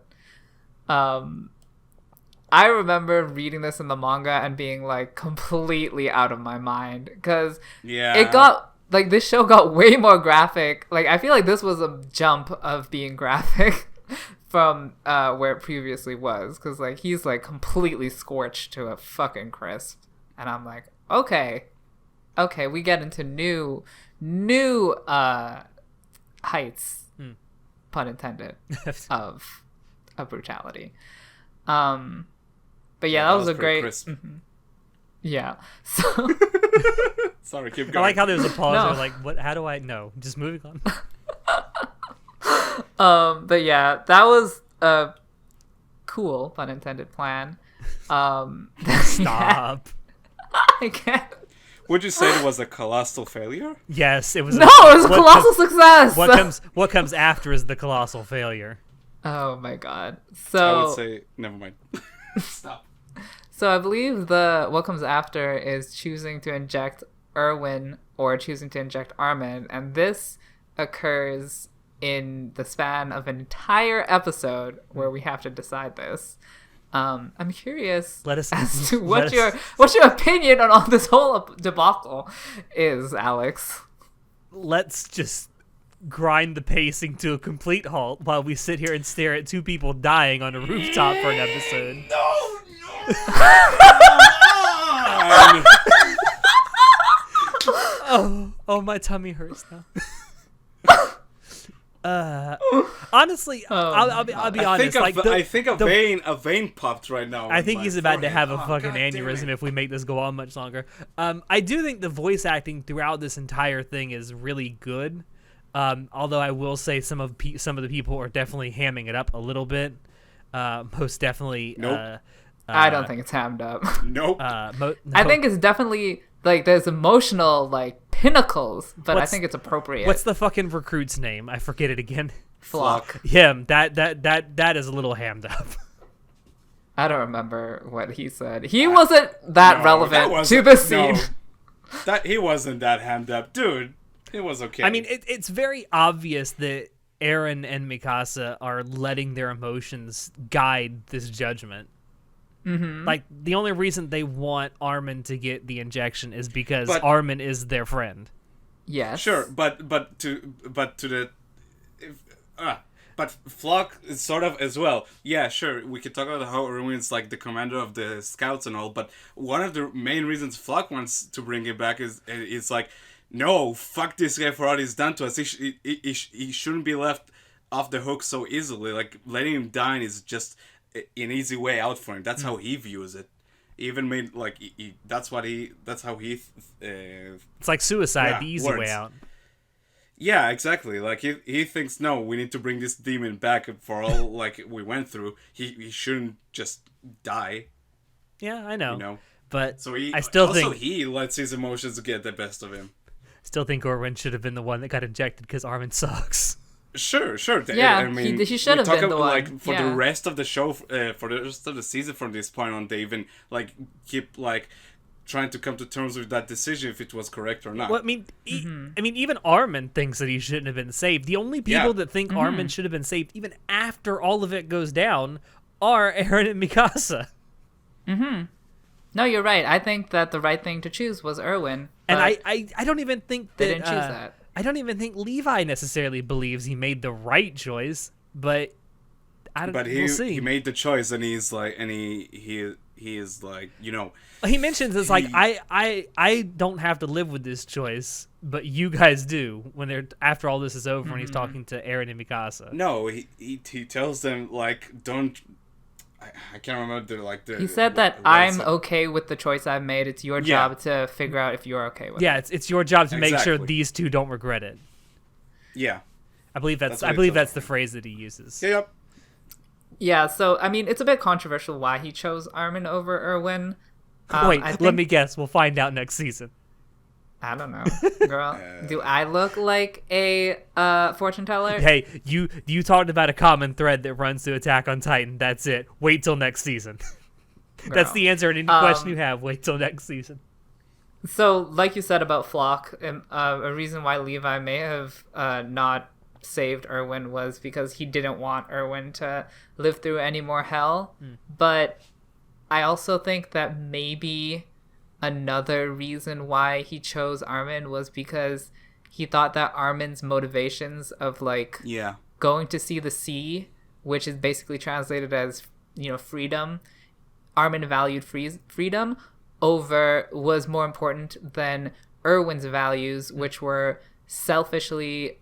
Speaker 2: I remember reading this in the manga and being like completely out of my mind because
Speaker 1: Yeah.
Speaker 2: it got like this show got way more graphic. Like I feel like this was a jump of being graphic from where it previously was because like he's like completely scorched to a fucking crisp, and I'm like, okay, we get into new heights, pun intended, of brutality. But yeah, that was a
Speaker 1: pretty
Speaker 2: great.
Speaker 1: crisp.
Speaker 2: Yeah. So
Speaker 1: Sorry, keep
Speaker 3: I
Speaker 1: going.
Speaker 3: like how there's a pause.
Speaker 2: No.
Speaker 3: They're like, what? How do I know? Just moving on.
Speaker 2: but yeah, that was a cool, pun intended plan.
Speaker 3: Stop.
Speaker 2: I can't.
Speaker 1: Would you say it was a colossal failure?
Speaker 3: Yes, it was.
Speaker 2: No, it was a
Speaker 3: what
Speaker 2: colossal
Speaker 3: comes-
Speaker 2: success.
Speaker 3: What comes after is the colossal failure.
Speaker 2: Oh my god.
Speaker 1: I
Speaker 2: So
Speaker 1: would say never mind. Stop.
Speaker 2: So I believe the what comes after is choosing to inject Erwin or choosing to inject Armin, and this occurs in the span of an entire episode where we have to decide this. I'm curious
Speaker 3: Let us-
Speaker 2: as to
Speaker 3: let us-
Speaker 2: what's your opinion on all this whole debacle is, Alex.
Speaker 3: Let's just grind the pacing to a complete halt while we sit here and stare at two people dying on a rooftop for an episode. Oh, my tummy hurts now. Honestly, I'll be honest.
Speaker 1: I think a vein popped right now.
Speaker 3: I
Speaker 1: on
Speaker 3: think
Speaker 1: my
Speaker 3: he's about to
Speaker 1: forehead.
Speaker 3: have a
Speaker 1: Oh,
Speaker 3: fucking
Speaker 1: God damn
Speaker 3: aneurysm
Speaker 1: it.
Speaker 3: if we make this go on much longer. I do think the voice acting throughout this entire thing is really good. Although I will say some of the people are definitely hamming it up a little bit. Most definitely.
Speaker 1: Nope.
Speaker 2: I don't think it's hammed up.
Speaker 1: Nope.
Speaker 2: I think it's definitely like there's emotional like pinnacles, but I think it's appropriate.
Speaker 3: What's the fucking recruit's name? I forget it again.
Speaker 2: Flock?
Speaker 3: Him. That is a little hammed up.
Speaker 2: I don't remember what he said. He wasn't that
Speaker 1: No,
Speaker 2: relevant
Speaker 1: that
Speaker 2: to
Speaker 1: wasn't-
Speaker 2: the scene.
Speaker 1: no. He wasn't that hammed up, dude. It was okay.
Speaker 3: I mean, it's very obvious that Eren and Mikasa are letting their emotions guide this judgment. Mm-hmm. Like, the only reason they want Armin to get the injection is because Armin is their friend.
Speaker 2: Yes.
Speaker 1: sure, but Flock is sort of as well. Yeah, sure. We could talk about how Erwin's like the commander of the scouts and all, but one of the main reasons Flock wants to bring him back is like, no, fuck this guy for what he's done to us. He shouldn't be left off the hook so easily. Like letting him die is just an easy way out for him. That's how he views it. He even made like that's how he.
Speaker 3: It's like suicide,
Speaker 1: Yeah,
Speaker 3: the easy
Speaker 1: words.
Speaker 3: way out.
Speaker 1: Yeah, exactly. Like he thinks, no, we need to bring this demon back for all like we went through. He shouldn't just die,
Speaker 3: Yeah, I know.
Speaker 1: you know.
Speaker 3: But
Speaker 1: So he
Speaker 3: I still
Speaker 1: also
Speaker 3: think
Speaker 1: he lets his emotions get the best of him.
Speaker 3: Orwin should have been the one that got injected because Armin sucks.
Speaker 1: Sure.
Speaker 2: Yeah,
Speaker 1: I mean,
Speaker 2: he should have
Speaker 1: we talk
Speaker 2: been the
Speaker 1: about,
Speaker 2: one,
Speaker 1: like for the
Speaker 2: yeah.
Speaker 1: rest of the show, for the rest of the season from this point on. They even like keep like trying to come to terms with that decision if it was correct or not.
Speaker 3: Well, I mean,
Speaker 2: Mm-hmm.
Speaker 3: even Armin thinks that he shouldn't have been saved. The only people
Speaker 1: Yeah.
Speaker 3: that think
Speaker 2: Mm-hmm.
Speaker 3: Armin should have been saved, even after all of it goes down, are Eren and Mikasa.
Speaker 2: No, you're right. I think that the right thing to choose was Erwin.
Speaker 3: And
Speaker 2: but
Speaker 3: I don't even think that
Speaker 2: they didn't choose that.
Speaker 3: I don't even think Levi necessarily believes he made the right choice, but we'll see.
Speaker 1: He made the choice, and he's like, and he is like,
Speaker 3: He mentions it's like I don't have to live with this choice, but you guys do when they're after all this is over and he's talking to Eren and Mikasa.
Speaker 1: No, he tells them like, don't. I can't remember
Speaker 2: He said that I'm okay with the choice I've made. It's your job to figure out if you're okay with it.
Speaker 3: Yeah, it's your job to make sure
Speaker 1: Exactly.
Speaker 3: these two don't regret it.
Speaker 1: Yeah.
Speaker 3: I believe that's
Speaker 1: what he
Speaker 3: the
Speaker 1: tells them.
Speaker 3: phrase that he uses.
Speaker 1: Yep.
Speaker 2: Yeah, so, I mean, it's a bit controversial why he chose Armin over Erwin.
Speaker 3: Wait,
Speaker 2: I think,
Speaker 3: let me guess. We'll find out next season.
Speaker 2: I don't know, girl. Do I look like a fortune teller?
Speaker 3: Hey, you talked about a common thread that runs through Attack on Titan. That's it. Wait till next season. That's
Speaker 2: Girl.
Speaker 3: the answer to any question you have. Wait till next season.
Speaker 2: So, like you said about Flock, a reason why Levi may have not saved Erwin was because he didn't want Erwin to live through any more hell. But I also think that maybe another reason why he chose Armin was because he thought that Armin's motivations of like going to see the sea, which is basically translated as freedom, Armin valued freedom was more important than Erwin's values, which were selfishly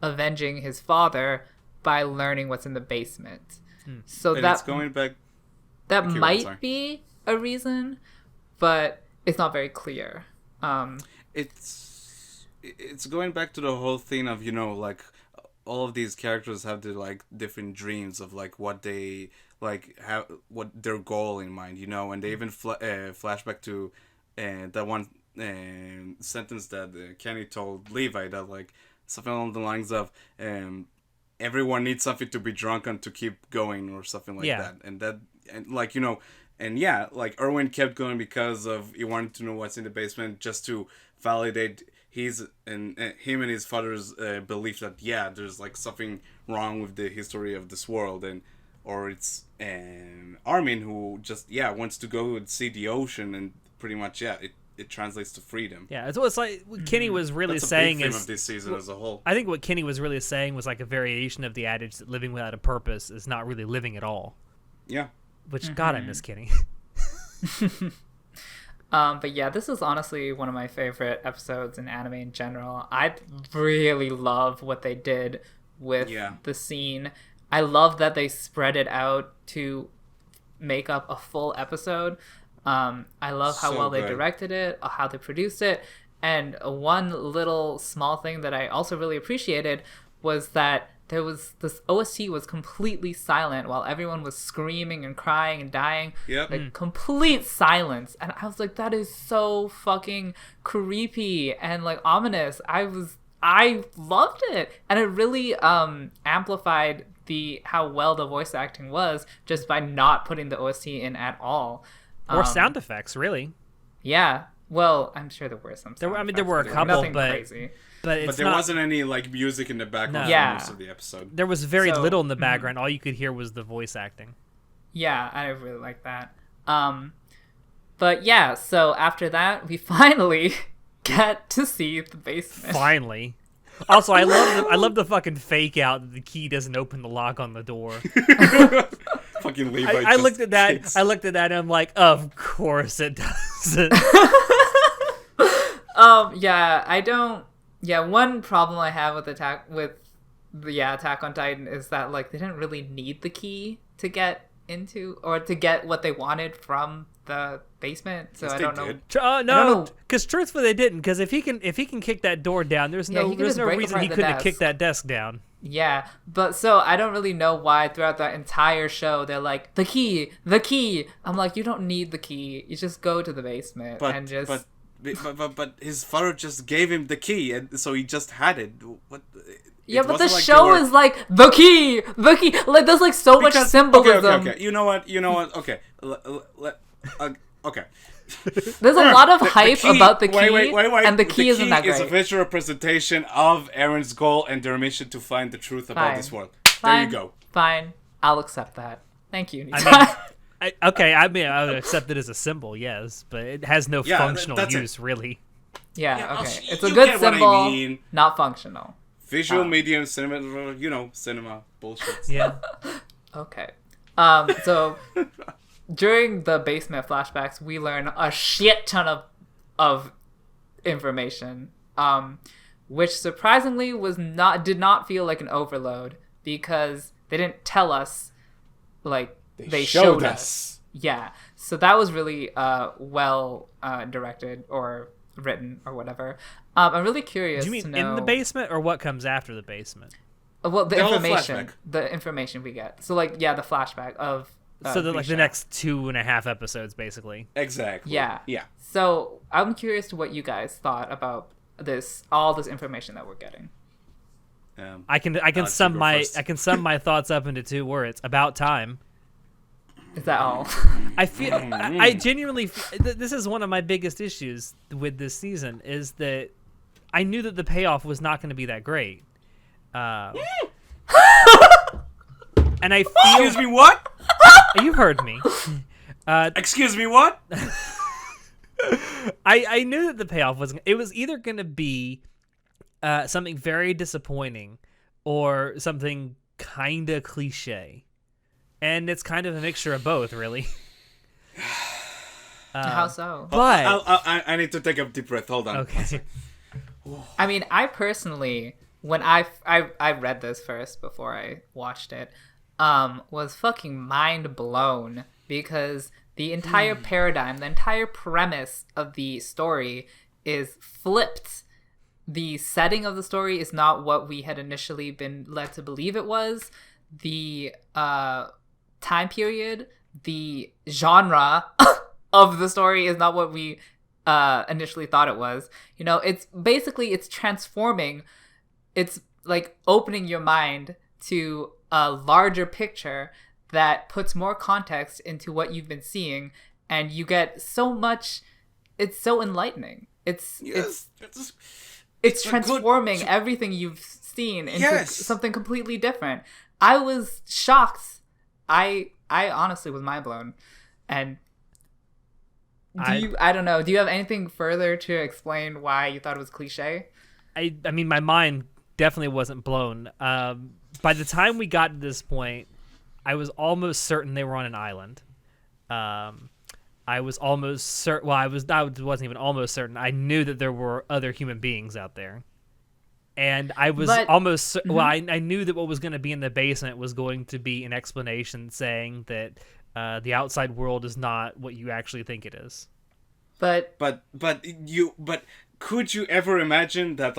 Speaker 2: avenging his father by learning what's in the basement. So
Speaker 1: And
Speaker 2: that
Speaker 1: it's going back.
Speaker 2: that
Speaker 1: Okay,
Speaker 2: might
Speaker 1: sorry.
Speaker 2: be a reason, but it's not very clear.
Speaker 1: It's going back to the whole thing of like all of these characters have their like different dreams of like what they like have, what their goal in mind, and they even flash back to that one sentence that Kenny told Levi, that like something along the lines of everyone needs something to be drunk on to keep going, or something like that. And like like Erwin kept going because of he wanted to know what's in the basement, just to validate him and his father's belief that there's like something wrong with the history of this world, or it's Armin who just wants to go and see the ocean, and pretty much it translates to freedom.
Speaker 3: Yeah, it's like what Kenny was really
Speaker 1: That's a
Speaker 3: saying
Speaker 1: big theme
Speaker 3: is
Speaker 1: of this season as a whole.
Speaker 3: I think what Kenny was really saying was like a variation of the adage that living without a purpose is not really living at all.
Speaker 1: Yeah.
Speaker 3: Which God, I miss Kenny.
Speaker 2: But yeah, this is honestly one of my favorite episodes in anime in general. I really love what they did with the scene. I love that they spread it out to make up a full episode. I love how well they directed it, how they produced it. And one little small thing that I also really appreciated was that this OST was completely silent while everyone was screaming and crying and dying.
Speaker 1: Yep.
Speaker 2: Like complete silence. And I was like, that is so fucking creepy and like ominous. I loved it. And it really amplified how well the voice acting was just by not putting the OST in at all.
Speaker 3: Or sound effects, really.
Speaker 2: Yeah. Well, I'm sure there were some.
Speaker 3: There were a couple,
Speaker 2: nothing
Speaker 3: but
Speaker 2: crazy.
Speaker 3: But
Speaker 1: there wasn't any like music in the background
Speaker 3: No.
Speaker 1: for most of the episode.
Speaker 3: There was very little in the background. All you could hear was the voice acting.
Speaker 2: Yeah, I really like that. But yeah, so after that, we finally get to see the basement.
Speaker 3: Finally. Also, I love the fucking fake out that the key doesn't open the lock on the door.
Speaker 1: Fucking Levi.
Speaker 3: I looked at that. I looked at that, and I'm like, of course it doesn't.
Speaker 2: Yeah, I don't. Yeah, one problem I have with Attack on Titan is that like they didn't really need the key to get into or to get what they wanted from the basement. So
Speaker 1: Yes,
Speaker 2: I
Speaker 1: they
Speaker 2: don't know.
Speaker 1: did.
Speaker 3: No, because truthfully they didn't. Because if he can kick that door down, there's
Speaker 2: he
Speaker 3: no
Speaker 2: can just break
Speaker 3: reason
Speaker 2: apart
Speaker 3: he
Speaker 2: the
Speaker 3: couldn't have
Speaker 2: desk.
Speaker 3: kicked that desk down.
Speaker 2: Yeah, but so I don't really know why throughout that entire show they're like the key. I'm like, you don't need the key. You just go to the basement and just.
Speaker 1: But his father just gave him the key, and so he just had it. What?
Speaker 2: Yeah,
Speaker 1: It
Speaker 2: but the
Speaker 1: wasn't like
Speaker 2: show
Speaker 1: they were-
Speaker 2: is like the key. Like there's like so much symbolism.
Speaker 1: Okay. You know what? Okay. Okay.
Speaker 2: There's a lot of hype
Speaker 1: key-
Speaker 2: about the key,
Speaker 1: wait.
Speaker 2: and the key isn't that
Speaker 1: is a
Speaker 2: great.
Speaker 1: visual representation of Eren's goal and their mission to find the truth about
Speaker 2: Fine.
Speaker 1: this world.
Speaker 2: Fine,
Speaker 1: There you go.
Speaker 2: Fine, I'll accept that. Thank you.
Speaker 3: I mean, I mean, I would accept it as a symbol, yes, but it has no functional
Speaker 1: that's
Speaker 3: use, really.
Speaker 2: Yeah, okay. It's a
Speaker 1: you
Speaker 2: good
Speaker 1: get what I
Speaker 2: symbol,
Speaker 1: mean.
Speaker 2: not functional.
Speaker 1: Visual medium, cinema, cinema bullshit.
Speaker 3: Yeah.
Speaker 2: Okay. So during the basement flashbacks, we learn a shit ton of information, which surprisingly did not feel like an overload because they didn't tell us, like they showed us. Yeah, so that was really well directed or written or whatever. I'm really curious.
Speaker 3: Do you mean
Speaker 2: to know,
Speaker 3: in the basement or what comes after the basement?
Speaker 2: Well, the
Speaker 1: flashback.
Speaker 2: information we get. So the flashback of.
Speaker 3: So the next 2.5 episodes, basically.
Speaker 1: Exactly.
Speaker 2: Yeah.
Speaker 1: Yeah.
Speaker 2: So I'm curious to what you guys thought about all this information that we're getting.
Speaker 3: I can sum my thoughts up into 2 words: about time.
Speaker 2: Is that all?
Speaker 3: I feel I genuinely this is one of my biggest issues with this season is that I knew that the payoff was not going to be that great. And I feel.
Speaker 1: Excuse me, what?
Speaker 3: You heard me.
Speaker 1: Excuse me, what?
Speaker 3: I knew that the payoff was. It was either going to be something very disappointing or something kind of cliche, and it's kind of a mixture of both, really.
Speaker 2: How so?
Speaker 3: But
Speaker 1: I need to take a deep breath. Hold on.
Speaker 3: okay.
Speaker 2: I mean, I personally, when I read this first before I watched it, was fucking mind blown because the entire paradigm, the entire premise of the story is flipped. The setting of the story is not what we had initially been led to believe it was. The time period, the genre of the story is not what we initially thought it was. It's transforming. It's like opening your mind to a larger picture that puts more context into what you've been seeing, and you get so much. It's so enlightening. It's transforming everything you've seen into something completely different. I was shocked. I honestly was mind blown. And I don't know. Do you have anything further to explain why you thought it was cliche?
Speaker 3: I mean, my mind definitely wasn't blown. By the time we got to this point, I was almost certain they were on an island. I was almost certain. Well, I wasn't even almost certain. I knew that there were other human beings out there, and I was almost. Well, I knew that what was going to be in the basement was going to be an explanation saying that the outside world is not what you actually think it is.
Speaker 2: But
Speaker 1: could you ever imagine that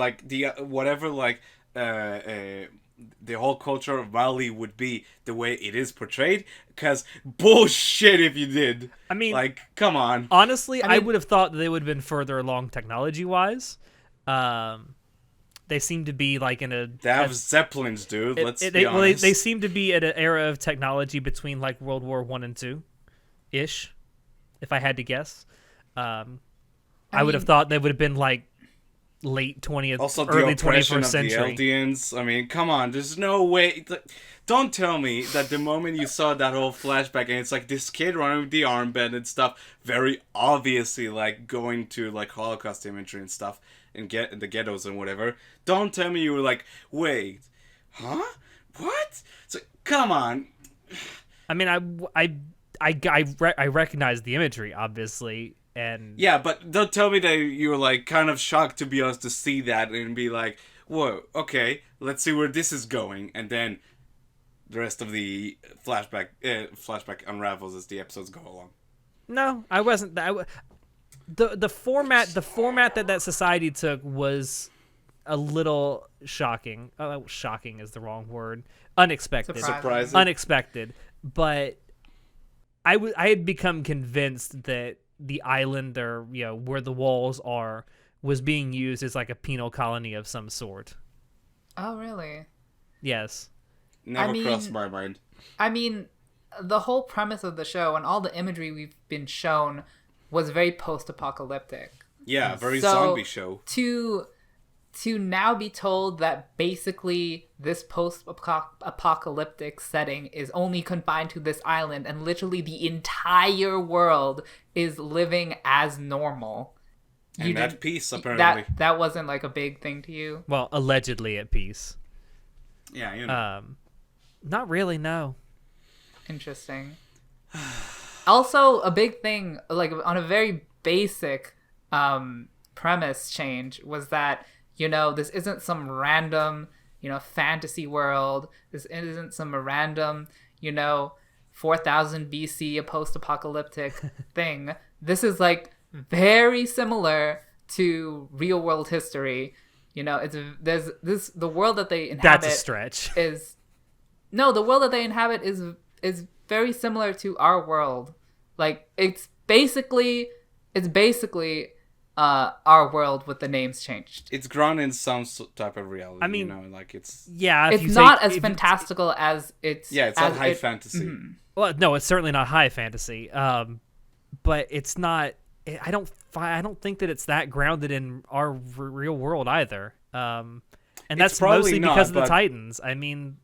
Speaker 1: the whole culture of Mali would be the way it is portrayed? Because bullshit if you did.
Speaker 3: I mean,
Speaker 1: come on.
Speaker 3: Honestly, I would have thought that they would have been further along technology-wise. They seem to be in a...
Speaker 1: They have Zeppelins, dude. Let's be honest.
Speaker 3: They seem to be at an era of technology between World War I and II-ish, if I had to guess. I would have thought they would have been late 20th,
Speaker 1: also
Speaker 3: early
Speaker 1: the oppression
Speaker 3: 21st
Speaker 1: of
Speaker 3: century.
Speaker 1: The Eldians. I mean, come on. There's no way. Don't tell me that the moment you saw that whole flashback and it's this kid running with the armband and stuff, very obviously going to Holocaust imagery and stuff in the ghettos and whatever. Don't tell me you were wait, huh? What? So come on.
Speaker 3: I mean, I recognize the imagery, obviously. And
Speaker 1: yeah, but don't tell me that you were kind of shocked to be honest to see that and be whoa, okay, let's see where this is going, and then the rest of the flashback unravels as the episodes go along.
Speaker 3: No, I wasn't. The format that society took was a little shocking. Oh, shocking is the wrong word. Unexpected.
Speaker 1: Surprising.
Speaker 3: Unexpected. But I had become convinced that the island, or where the walls are, was being used as a penal colony of some sort.
Speaker 2: Oh, really?
Speaker 3: Yes.
Speaker 1: Never crossed my mind.
Speaker 2: I mean, the whole premise of the show and all the imagery we've been shown was very post-apocalyptic.
Speaker 1: Yeah, very zombie show.
Speaker 2: To to now be told that basically this post-apocalyptic setting is only confined to this island and literally the entire world is living as normal.
Speaker 1: And at peace, apparently.
Speaker 2: That wasn't like a big thing to you?
Speaker 3: Well, allegedly at peace.
Speaker 1: Yeah, you know.
Speaker 3: Not really, no.
Speaker 2: Interesting. Also, a big thing, like on a very basic premise change, was that, you know, this isn't some random, you know, fantasy world. This isn't some random, you know, 4000 BC, a post-apocalyptic thing. This is like very similar to real world history. You know, the world that they inhabit.
Speaker 3: That's a stretch.
Speaker 2: The world that they inhabit is very similar to our world. Like it's basically our world with the names changed.
Speaker 1: It's grounded in some type of reality.
Speaker 3: I mean,
Speaker 1: you know, like it's
Speaker 2: it's not as fantastical as it's.
Speaker 1: Yeah, it's not high fantasy.
Speaker 2: Mm-hmm.
Speaker 3: Well, no, it's certainly not high fantasy. But it's not. I don't think that it's that grounded in our real world either. And that's mostly because of the Titans. I mean,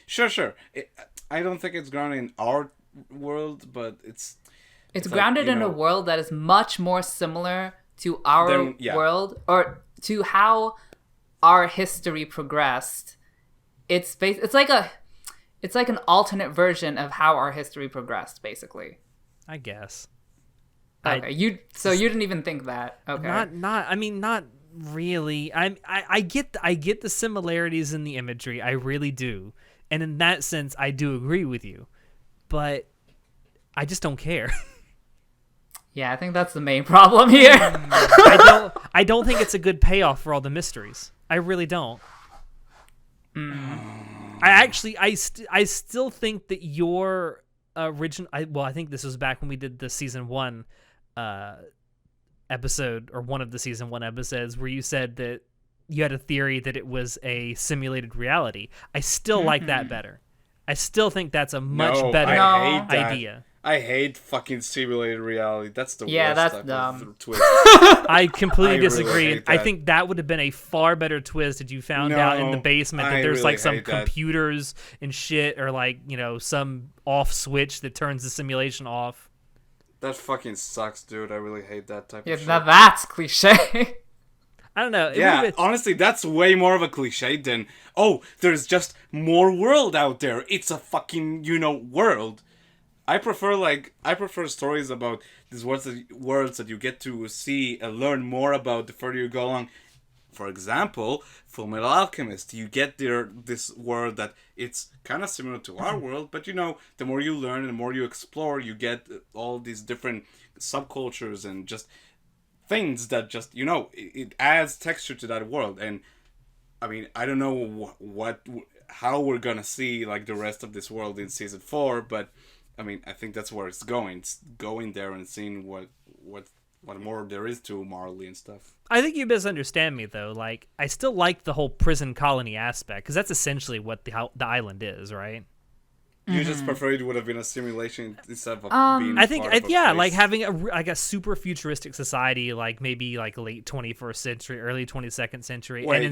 Speaker 1: sure. I don't think it's grounded in our world, but it's
Speaker 2: grounded in a world that is much more similar to our world, or to how our history progressed. It's like an alternate version of how our history progressed, basically.
Speaker 3: I guess.
Speaker 2: Okay, you didn't even think that. Okay.
Speaker 3: Not really. I get the similarities in the imagery. I really do. And in that sense, I do agree with you. But I just don't care.
Speaker 2: Yeah, I think that's the main problem here.
Speaker 3: I don't think it's a good payoff for all the mysteries. I really don't. I still think that your original. I think this was back when we did the season 1 episode, or one of the season 1 episodes, where you said that you had a theory that it was a simulated reality. I still like that better. I still think that's a much better idea.
Speaker 1: I hate fucking simulated reality. That's the worst.
Speaker 2: That's dumb.
Speaker 1: Twist.
Speaker 3: I completely disagree.
Speaker 1: Really
Speaker 3: I think that would have been a far better twist if you found out in the basement that there's like some computers and shit, or like, you know, some off switch that turns the simulation off.
Speaker 1: That fucking sucks, dude. I really hate that type of shit.
Speaker 2: Yeah, now that's cliche.
Speaker 3: I don't know.
Speaker 1: Honestly, that's way more of a cliche than, oh, there's just more world out there. It's a fucking, you know, world. I prefer stories about these worlds that you get to see and learn more about the further you go along. For example, Fullmetal Alchemist, you get this world that it's kind of similar to our world, but you know, the more you learn and the more you explore, you get all these different subcultures and just things that just, you know, it adds texture to that world. And I mean, I don't know how we're gonna see like the rest of this world in season 4, but I mean, I think that's where it's going. It's going there and seeing what more there is to Marley and stuff.
Speaker 3: I think you misunderstand me, though. Like, I still like the whole prison colony aspect, because that's essentially what the island is, right?
Speaker 1: You just prefer it would have been a simulation instead of being
Speaker 3: I think,
Speaker 1: part of a place.
Speaker 3: like having a super futuristic society, like maybe like late 21st century, early 22nd century,
Speaker 1: Wait,
Speaker 3: and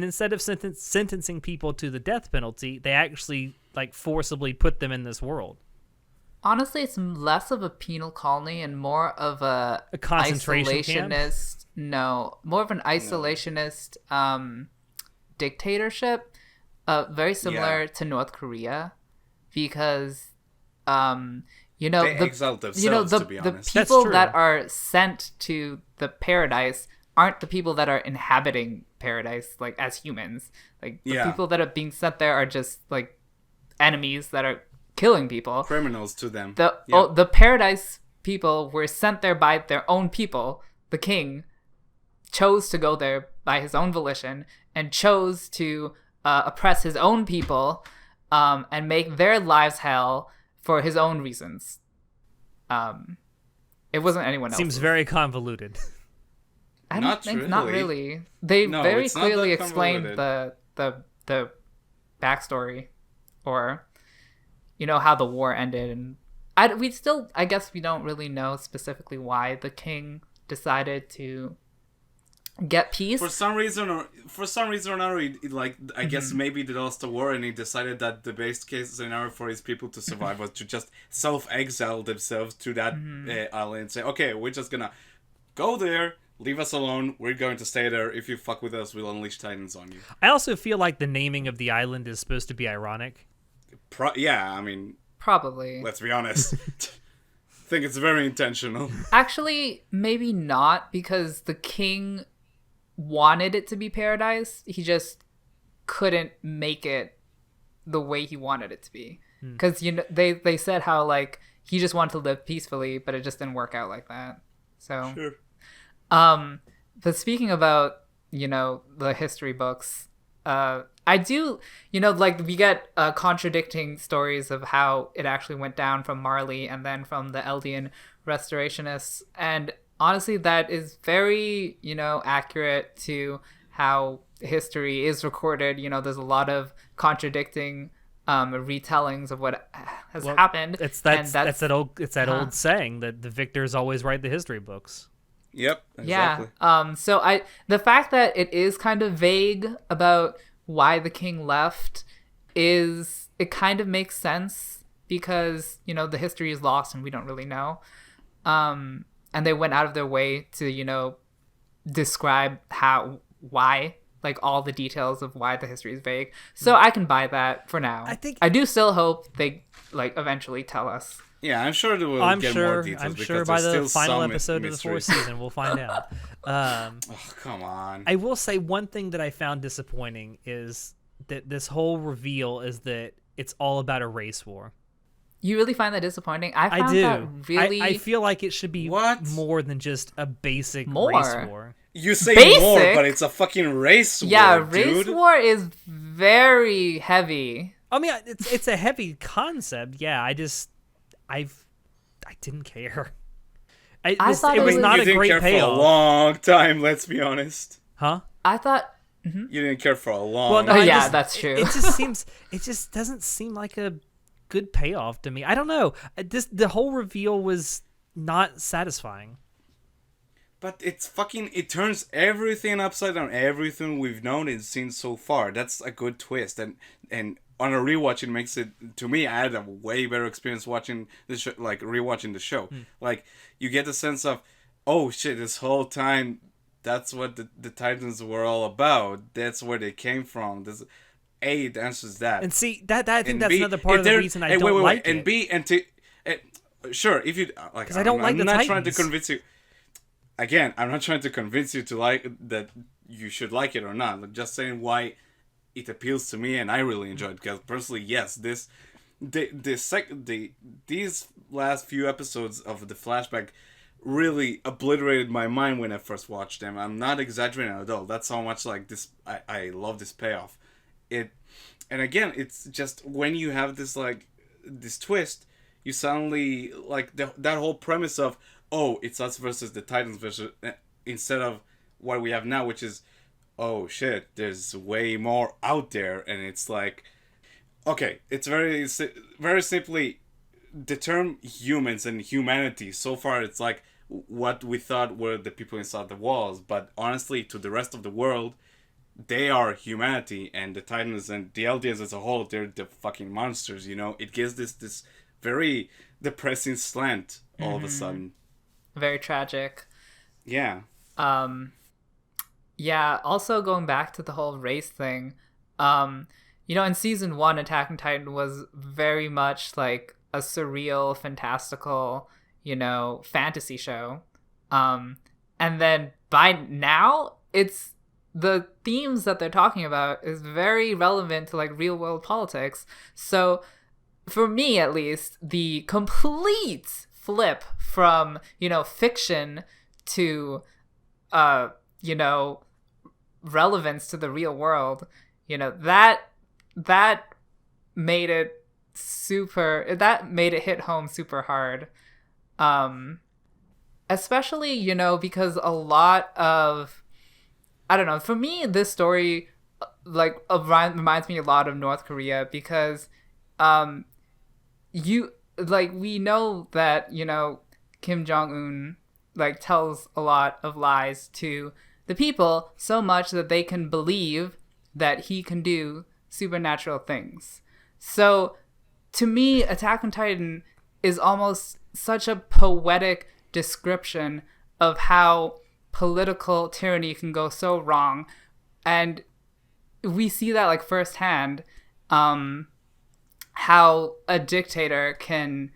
Speaker 3: instead of sentencing people to the death penalty, they actually like forcibly put them in this world.
Speaker 2: Honestly, it's less of a penal colony and more of a
Speaker 3: concentration
Speaker 2: isolationist.
Speaker 3: Camp?
Speaker 2: No, more of an isolationist dictatorship. Very similar to North Korea, because you know,
Speaker 1: they exalt themselves, to be honest.
Speaker 2: The people that are sent to the paradise aren't the people that are inhabiting paradise, like as humans. Like the people that are being sent there are just like enemies that are killing people,
Speaker 1: criminals to them.
Speaker 2: The paradise people were sent there by their own people. The king chose to go there by his own volition and chose to oppress his own people and make their lives hell for his own reasons. It wasn't anyone else.
Speaker 3: Seems very convoluted.
Speaker 2: I don't think not really. They very clearly explained the backstory, or you know, how the war ended, and I guess we don't really know specifically why the king decided to get peace.
Speaker 1: For some reason or another, like I guess
Speaker 2: Mm-hmm.
Speaker 1: maybe they lost the war and he decided that the best case scenario for his people to survive was to just self-exile themselves to that
Speaker 2: Mm-hmm.
Speaker 1: island and say, okay, we're just gonna go there, leave us alone. We're going to stay there. If you fuck with us, we'll unleash titans on you.
Speaker 3: I also feel like the naming of the island is supposed to be ironic.
Speaker 1: Yeah, I mean,
Speaker 2: Probably.
Speaker 1: let's be honest. I think it's very intentional.
Speaker 2: Actually, maybe not, because the king wanted it to be paradise. He just couldn't make it the way he wanted it to be. Because they said how like he just wanted to live peacefully, but it just didn't work out like that. So
Speaker 1: Sure.
Speaker 2: but speaking about the history books, I do like we get contradicting stories of how it actually went down from Marley and then from the Eldian restorationists, and honestly that is very accurate to how history is recorded. There's a lot of contradicting retellings of what has happened.
Speaker 3: It's
Speaker 2: and
Speaker 3: that's that
Speaker 2: Uh-huh.
Speaker 3: old saying that the victors always write the history books.
Speaker 1: Yep. Exactly.
Speaker 2: Yeah. So the fact that it is kind of vague about why the king left it kind of makes sense, because the history is lost and we don't really know. And they went out of their way to describe why, like all the details of why the history is vague. So I can buy that for now. I do still hope they like eventually tell us.
Speaker 1: Yeah, I'm sure they will get more details.
Speaker 3: I'm
Speaker 1: because
Speaker 3: sure by
Speaker 1: there's
Speaker 3: the
Speaker 1: still
Speaker 3: final
Speaker 1: some
Speaker 3: episode of the fourth
Speaker 1: mystery.
Speaker 3: season we'll find out.
Speaker 1: Oh, come on.
Speaker 3: I will say one thing that I found disappointing is that this whole reveal is that it's all about a race war.
Speaker 2: You really find that disappointing? I found
Speaker 3: do.
Speaker 2: that really.
Speaker 3: I feel like it should be
Speaker 1: What?
Speaker 3: more than just a basic
Speaker 2: More.
Speaker 3: race war.
Speaker 1: You say
Speaker 2: Basic?
Speaker 1: more, but it's a fucking race
Speaker 2: Yeah,
Speaker 1: war,
Speaker 2: race
Speaker 1: dude.
Speaker 2: war is very heavy.
Speaker 3: I mean, it's a heavy concept. Yeah, I didn't care.
Speaker 2: thought
Speaker 3: it
Speaker 2: it
Speaker 3: was
Speaker 2: was-
Speaker 3: not
Speaker 1: You
Speaker 3: a
Speaker 1: didn't
Speaker 3: great
Speaker 1: care for a
Speaker 3: payoff,
Speaker 1: long time, let's be honest.
Speaker 3: huh?
Speaker 2: I thought.
Speaker 1: You didn't care for a long
Speaker 3: Well, no,
Speaker 2: Oh,
Speaker 3: I
Speaker 2: yeah,
Speaker 3: just-
Speaker 2: that's true.
Speaker 3: It just doesn't seem like a good payoff to me. I don't know. The whole reveal was not satisfying.
Speaker 1: But it turns everything upside down. Everything we've known and seen so far. That's a good twist. And on a rewatch, it makes it, to me, I had a way better experience watching the show, like rewatching the show. Like, you get the sense of, oh shit, this whole time, that's what the Titans were all about. That's where they came from. It answers that.
Speaker 3: And see, I think
Speaker 1: And
Speaker 3: that's
Speaker 1: B,
Speaker 3: another part of the reason I don't like
Speaker 1: and
Speaker 3: it.
Speaker 1: B, and T, sure, if you like,
Speaker 3: 'Cause I don't like
Speaker 1: I'm
Speaker 3: the
Speaker 1: not trying to
Speaker 3: Titans.
Speaker 1: convince you. Again, I'm not trying to convince you to like that. You should like it or not. I'm just saying why it appeals to me, and I really enjoy it. Because personally, yes, these last few episodes of the flashback really obliterated my mind when I first watched them. I'm not exaggerating at all. That's how much like this. I love this payoff. And again, it's just when you have this twist, you suddenly like that whole premise of, oh, it's us versus the Titans versus instead of what we have now, which is, oh shit, there's way more out there, and it's like, okay, it's very simply the term humans and humanity. So far, it's like what we thought were the people inside the walls, but honestly, to the rest of the world, they are humanity, and the Titans and the Eldians as a whole, they're the fucking monsters. It gives this very depressing slant all of a sudden.
Speaker 2: Very tragic.
Speaker 1: Yeah.
Speaker 2: Yeah, also going back to the whole race thing, in season 1, Attack on Titan was very much like a surreal, fantastical, fantasy show. And then by now, it's the themes that they're talking about is very relevant to like real world politics. So for me, at least, the complete flip from, fiction to, relevance to the real world, that made it hit home super hard. Especially, because a lot of, I don't know, for me, this story, like, reminds me a lot of North Korea, because, we know that, Kim Jong-un, like, tells a lot of lies to the people so much that they can believe that he can do supernatural things. So to me, Attack on Titan is almost such a poetic description of how political tyranny can go so wrong. And we see that like firsthand, how a dictator can,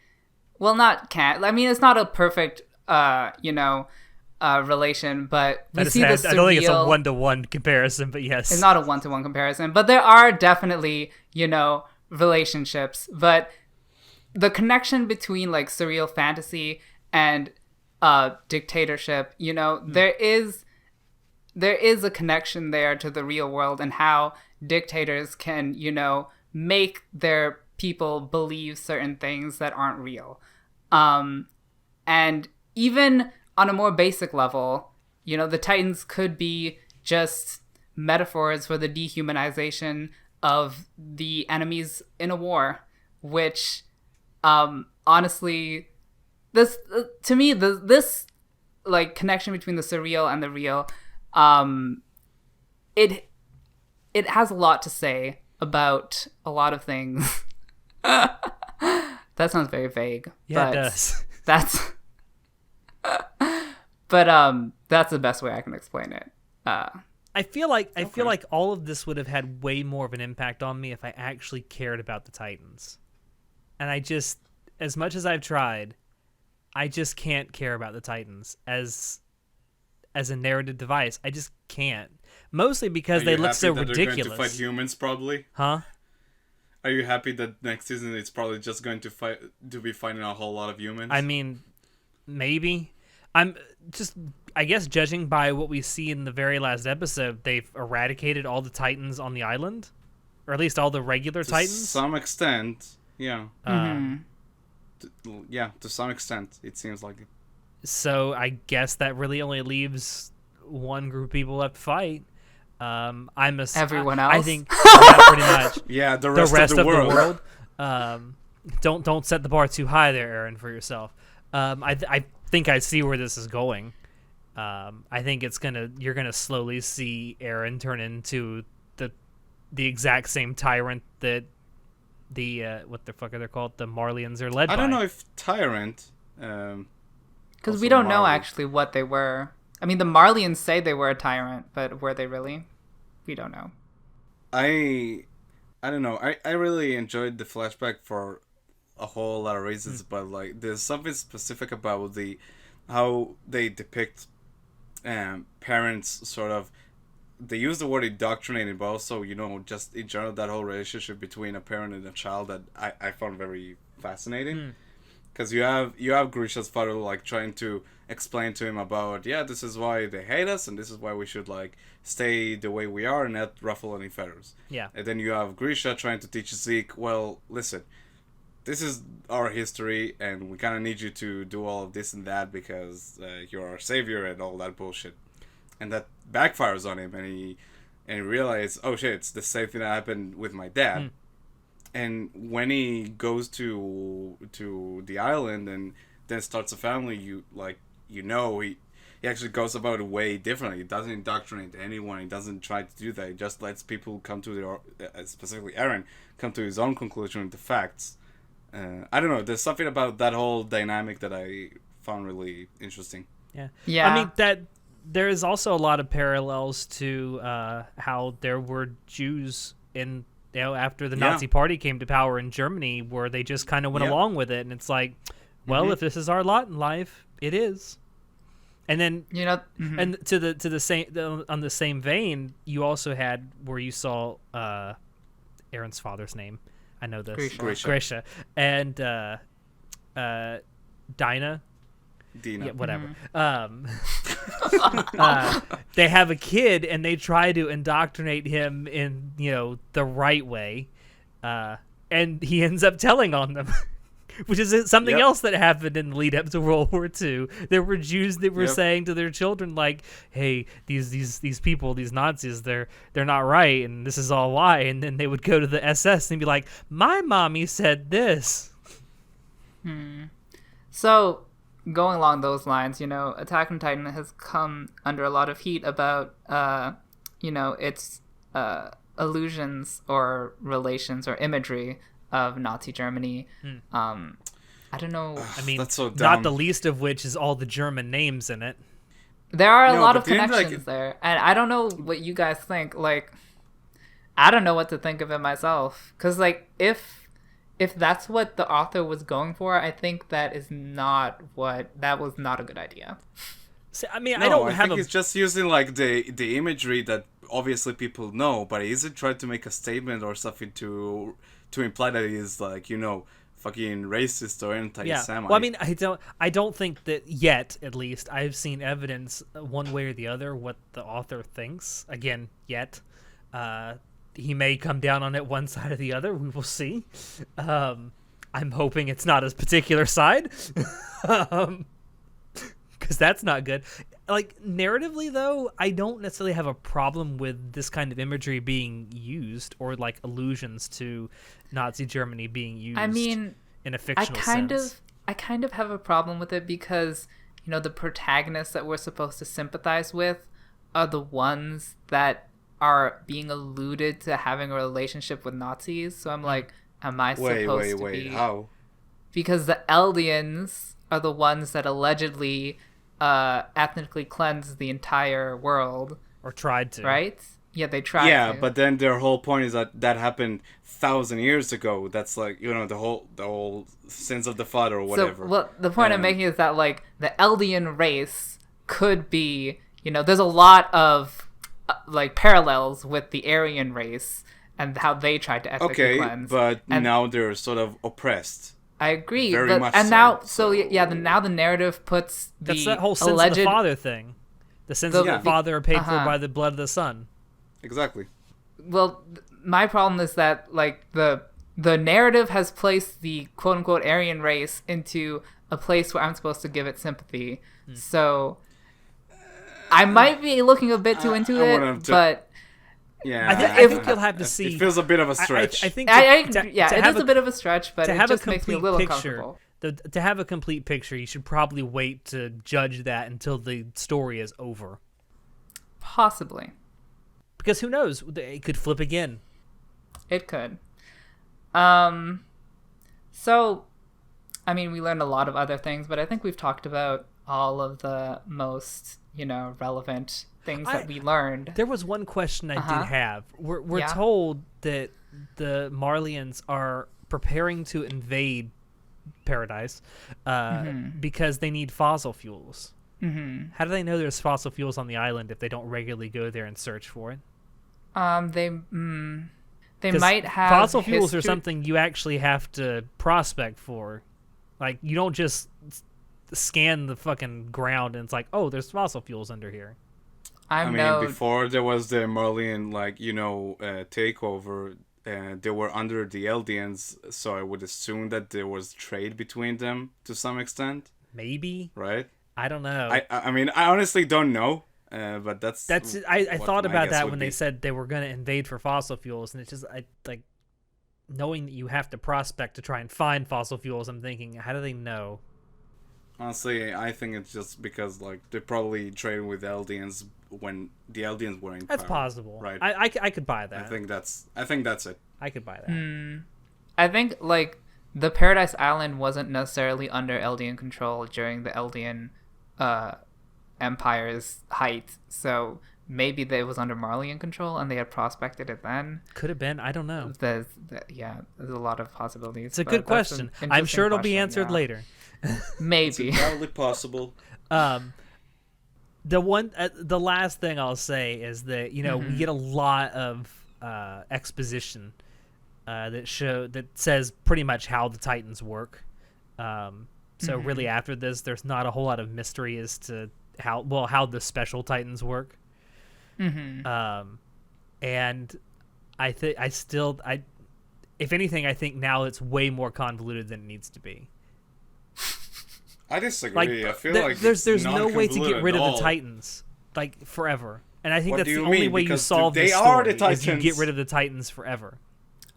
Speaker 2: well, I mean, it's not a perfect, relation, but we see the surreal.
Speaker 3: I don't think it's a 1-to-1 comparison, but yes.
Speaker 2: It's not a 1-to-1 comparison, but there are definitely, relationships. But the connection between like surreal fantasy and dictatorship, there is a connection there to the real world and how dictators can, make their people believe certain things that aren't real. And even on a more basic level, the Titans could be just metaphors for the dehumanization of the enemies in a war, which, honestly, this to me, this like connection between the surreal and the real, it has a lot to say about a lot of things. That sounds very vague.
Speaker 3: Yeah,
Speaker 2: but
Speaker 3: it does.
Speaker 2: That's the best way I can explain it.
Speaker 3: I feel like all of this would have had way more of an impact on me if I actually cared about the Titans. And I just, as much as I've tried, I just can't care about the Titans as a narrative device. I just can't. Mostly because they look so ridiculous. They're going to
Speaker 1: fight humans, probably.
Speaker 3: Huh?
Speaker 1: Are you happy that next season it's probably just going to be fighting a whole lot of humans?
Speaker 3: I mean, maybe. I'm just, I guess, judging by what we see in the very last episode, they've eradicated all the Titans on the island, or at least all the regular Titans.
Speaker 1: To some extent, yeah.
Speaker 2: Mm-hmm.
Speaker 1: To some extent, it seems like it.
Speaker 3: So I guess that really only leaves one group of people left to fight.
Speaker 2: Everyone else.
Speaker 3: I think pretty much.
Speaker 1: Yeah, the rest of the world.
Speaker 3: Don't set the bar too high there, Aaron, for yourself. I think I see where this is going. I think you're gonna slowly see Aaron turn into the exact same tyrant that the what the fuck are they called? The Marlians are led by.
Speaker 1: I don't know if tyrant.
Speaker 2: Because we don't know actually what they were. I mean, the Marlians say they were a tyrant, but were they really? We don't know.
Speaker 1: I don't know. I really enjoyed the flashback for a whole lot of reasons, but like there's something specific about how they depict parents sort of. They use the word indoctrinated, but also just in general that whole relationship between a parent and a child that I found very fascinating. Because you have Grisha's father like trying to explain to him about this is why they hate us and this is why we should like stay the way we are and not ruffle any feathers.
Speaker 3: Yeah.
Speaker 1: And then you have Grisha trying to teach Zeke, well, listen, this is our history and we kind of need you to do all of this and that because you're our savior and all that bullshit. And that backfires on him and he realizes, oh shit, it's the same thing that happened with my dad. And when he goes to the island and then starts a family, he actually goes about it way differently. He doesn't indoctrinate anyone. He doesn't try to do that. He just lets people come to specifically Aaron, come to his own conclusion with the facts. I don't know. There's something about that whole dynamic that I found really interesting.
Speaker 2: Yeah.
Speaker 3: I mean, that there is also a lot of parallels to how there were Jews in... after the Nazi Party came to power in Germany, where they just kind of went along with it, and it's like, well, if this is our lot in life, it is. And then and to the same on the same vein, you also had where you saw Aaron's father's name. I know this, Grisha, and Dina. Yeah, whatever. They have a kid and they try to indoctrinate him in, the right way. And he ends up telling on them, which is something else that happened in the lead up to World War II. There were Jews that were saying to their children, like, hey, these people, these Nazis, they're not right. And this is all why. And then they would go to the SS and be like, my mommy said this.
Speaker 2: So going along those lines, Attack on Titan has come under a lot of heat about, its allusions or relations or imagery of Nazi Germany. I don't know.
Speaker 3: I mean,
Speaker 1: that's so
Speaker 3: not
Speaker 1: dumb.
Speaker 3: the least of which is all the German names in it.
Speaker 2: There are a
Speaker 1: No,
Speaker 2: lot
Speaker 1: but
Speaker 2: of
Speaker 1: the end,
Speaker 2: connections there, and I don't know what you guys think. Like, I don't know what to think of it myself, because like if that's what the author was going for, I think that was not a good idea.
Speaker 3: See, I mean,
Speaker 1: No,
Speaker 3: I don't have
Speaker 1: think he's just using like the imagery that obviously people know, but he isn't trying to make a statement or something to imply that he's like, fucking racist or anti-Semite.
Speaker 3: Well, I mean, I don't think that yet, at least, I've seen evidence one way or the other what the author thinks. Again, yet. He may come down on it one side or the other. We will see. I'm hoping it's not his particular side. Because that's not good. Like, narratively, though, I don't necessarily have a problem with this kind of imagery being used, or like allusions to Nazi Germany being used.
Speaker 2: I mean,
Speaker 3: in a fictional sense.
Speaker 2: I kind of have a problem with it because, the protagonists that we're supposed to sympathize with are the ones that are being alluded to having a relationship with Nazis. So I'm like, am I supposed to be?
Speaker 1: How?
Speaker 2: Because the Eldians are the ones that allegedly ethnically cleansed the entire world.
Speaker 3: Or tried to.
Speaker 2: Right? Yeah, they tried to.
Speaker 1: Yeah, but then their whole point is that happened 1,000 years ago. That's like, the whole sins of the father or whatever.
Speaker 2: So, well, the point I'm making is that, like, the Eldian race could be, there's a lot of, like, parallels with the Aryan race and how they tried to ethnically cleanse.
Speaker 1: But now they're sort of oppressed.
Speaker 2: I agree.
Speaker 1: Very much
Speaker 2: and
Speaker 1: so,
Speaker 2: now,
Speaker 1: so
Speaker 2: now the narrative puts the
Speaker 3: That's that whole sins
Speaker 2: alleged...
Speaker 3: of the father thing. The sins of the father are paid for by the blood of the son.
Speaker 1: Exactly.
Speaker 2: Well, my problem is that, like, the narrative has placed the quote-unquote Aryan race into a place where I'm supposed to give it sympathy. So I might be looking a bit too into it, but...
Speaker 1: Yeah,
Speaker 3: I think you'll have to see.
Speaker 1: It feels a bit of a stretch.
Speaker 3: I think
Speaker 2: it is a bit of a stretch, but it just makes me a little
Speaker 3: picture,
Speaker 2: uncomfortable.
Speaker 3: To have a complete picture, you should probably wait to judge that until the story is over.
Speaker 2: Possibly.
Speaker 3: Because who knows? It could flip again.
Speaker 2: It could. So, I mean, we learned a lot of other things, but I think we've talked about all of the most, relevant things that we learned.
Speaker 3: There was one question I did have. We're told that the Marlians are preparing to invade Paradise because they need fossil fuels. Mm-hmm. How do they know there's fossil fuels on the island if they don't regularly go there and search for it?
Speaker 2: They might have
Speaker 3: fossil fuels are something you actually have to prospect for. Like, you don't just scan the fucking ground and it's like, oh, there's fossil fuels under here.
Speaker 1: Before there was the Marlian, takeover, they were under the Eldians, so I would assume that there was trade between them to some extent.
Speaker 3: Maybe.
Speaker 1: Right?
Speaker 3: I don't know.
Speaker 1: I mean, I honestly don't know, but that's
Speaker 3: I thought about that when they said they were going to invade for fossil fuels, and it's just, knowing that you have to prospect to try and find fossil fuels, I'm thinking, how do they know?
Speaker 1: Honestly, I think it's just because, they probably traded with Eldians when the Eldians were in
Speaker 3: That's
Speaker 1: power,
Speaker 3: possible.
Speaker 1: Right?
Speaker 3: I could buy that.
Speaker 1: I think that's it.
Speaker 3: I could buy that.
Speaker 2: I think, the Paradise Island wasn't necessarily under Eldian control during the Eldian Empire's height, so maybe it was under Marlian control and they had prospected it then.
Speaker 3: Could have been. I don't know.
Speaker 2: There's a lot of possibilities.
Speaker 3: It's a good question. I'm sure it'll be answered later.
Speaker 2: Maybe.
Speaker 1: It's entirely possible.
Speaker 3: The last thing I'll say is that we get a lot of exposition that says pretty much how the Titans work. So really, after this, there's not a whole lot of mystery as to how the special Titans work. And if anything, I think now it's way more convoluted than it needs to be.
Speaker 1: I disagree. I feel
Speaker 3: there's no way to get rid of the Titans forever, and I think that's the only way you solve this story is you get rid of the Titans forever.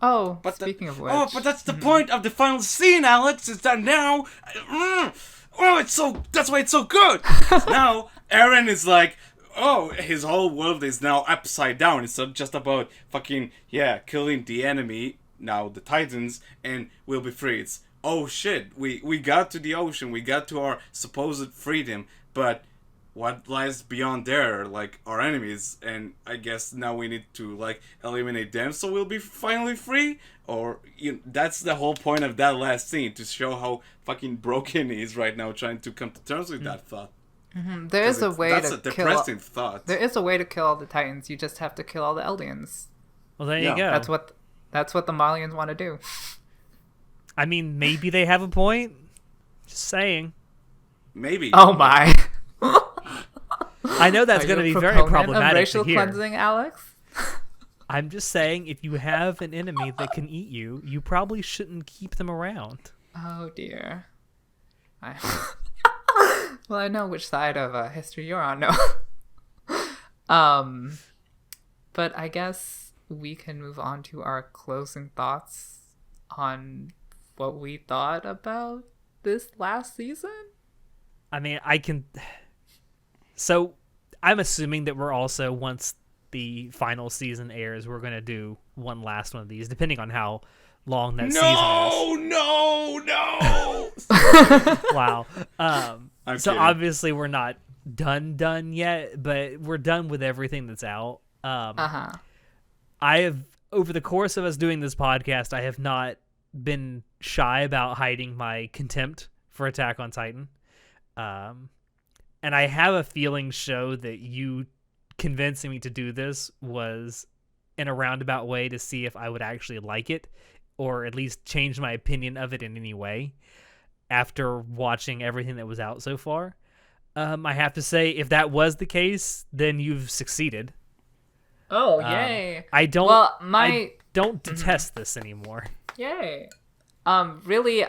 Speaker 2: Oh, but speaking of which,
Speaker 1: but that's the point of the final scene, Alex. Is that now? That's why it's so good. Now Eren is like, oh, his whole world is now upside down. It's not just about fucking killing the enemy, now the Titans, and we'll be free. It's, oh shit, we got to the ocean, we got to our supposed freedom, but what lies beyond there, like our enemies, and I guess now we need to like eliminate them so we'll be finally free. Or that's the whole point of that last scene, to show how fucking broken he is right now, trying to come to terms with that thought.
Speaker 2: There is a way
Speaker 1: that's
Speaker 2: to
Speaker 1: a depressing thought.
Speaker 2: There is a way to kill all the Titans. You just have to kill all the Eldians.
Speaker 3: Well, there you go.
Speaker 2: That's what the Malians want to do.
Speaker 3: I mean, maybe they have a point. Just saying.
Speaker 1: Maybe.
Speaker 2: Oh my.
Speaker 3: I know that's going to be very problematic
Speaker 2: racial
Speaker 3: to hear.
Speaker 2: cleansing, Alex?
Speaker 3: I'm just saying, if you have an enemy that can eat you, you probably shouldn't keep them around.
Speaker 2: Oh dear. Well, I know which side of history you're on. No. But I guess we can move on to our closing thoughts on what we thought about this last season.
Speaker 3: I mean, I can. So, I'm assuming that we're also, once the final season airs, we're going to do one last one of these, depending on how long that season is.
Speaker 1: No!
Speaker 3: Wow.
Speaker 1: I'm
Speaker 3: so
Speaker 1: kidding.
Speaker 3: obviously we're not done yet, but we're done with everything that's out. I have, over the course of us doing this podcast, I have not been shy about hiding my contempt for Attack on Titan. And I have a feeling, Show, that you convincing me to do this was in a roundabout way to see if I would actually like it, or at least change my opinion of it in any way after watching everything that was out so far. I have to say, if that was the case, then you've succeeded.
Speaker 2: Oh, yay.
Speaker 3: I don't
Speaker 2: I
Speaker 3: don't detest this anymore.
Speaker 2: Yay. Really,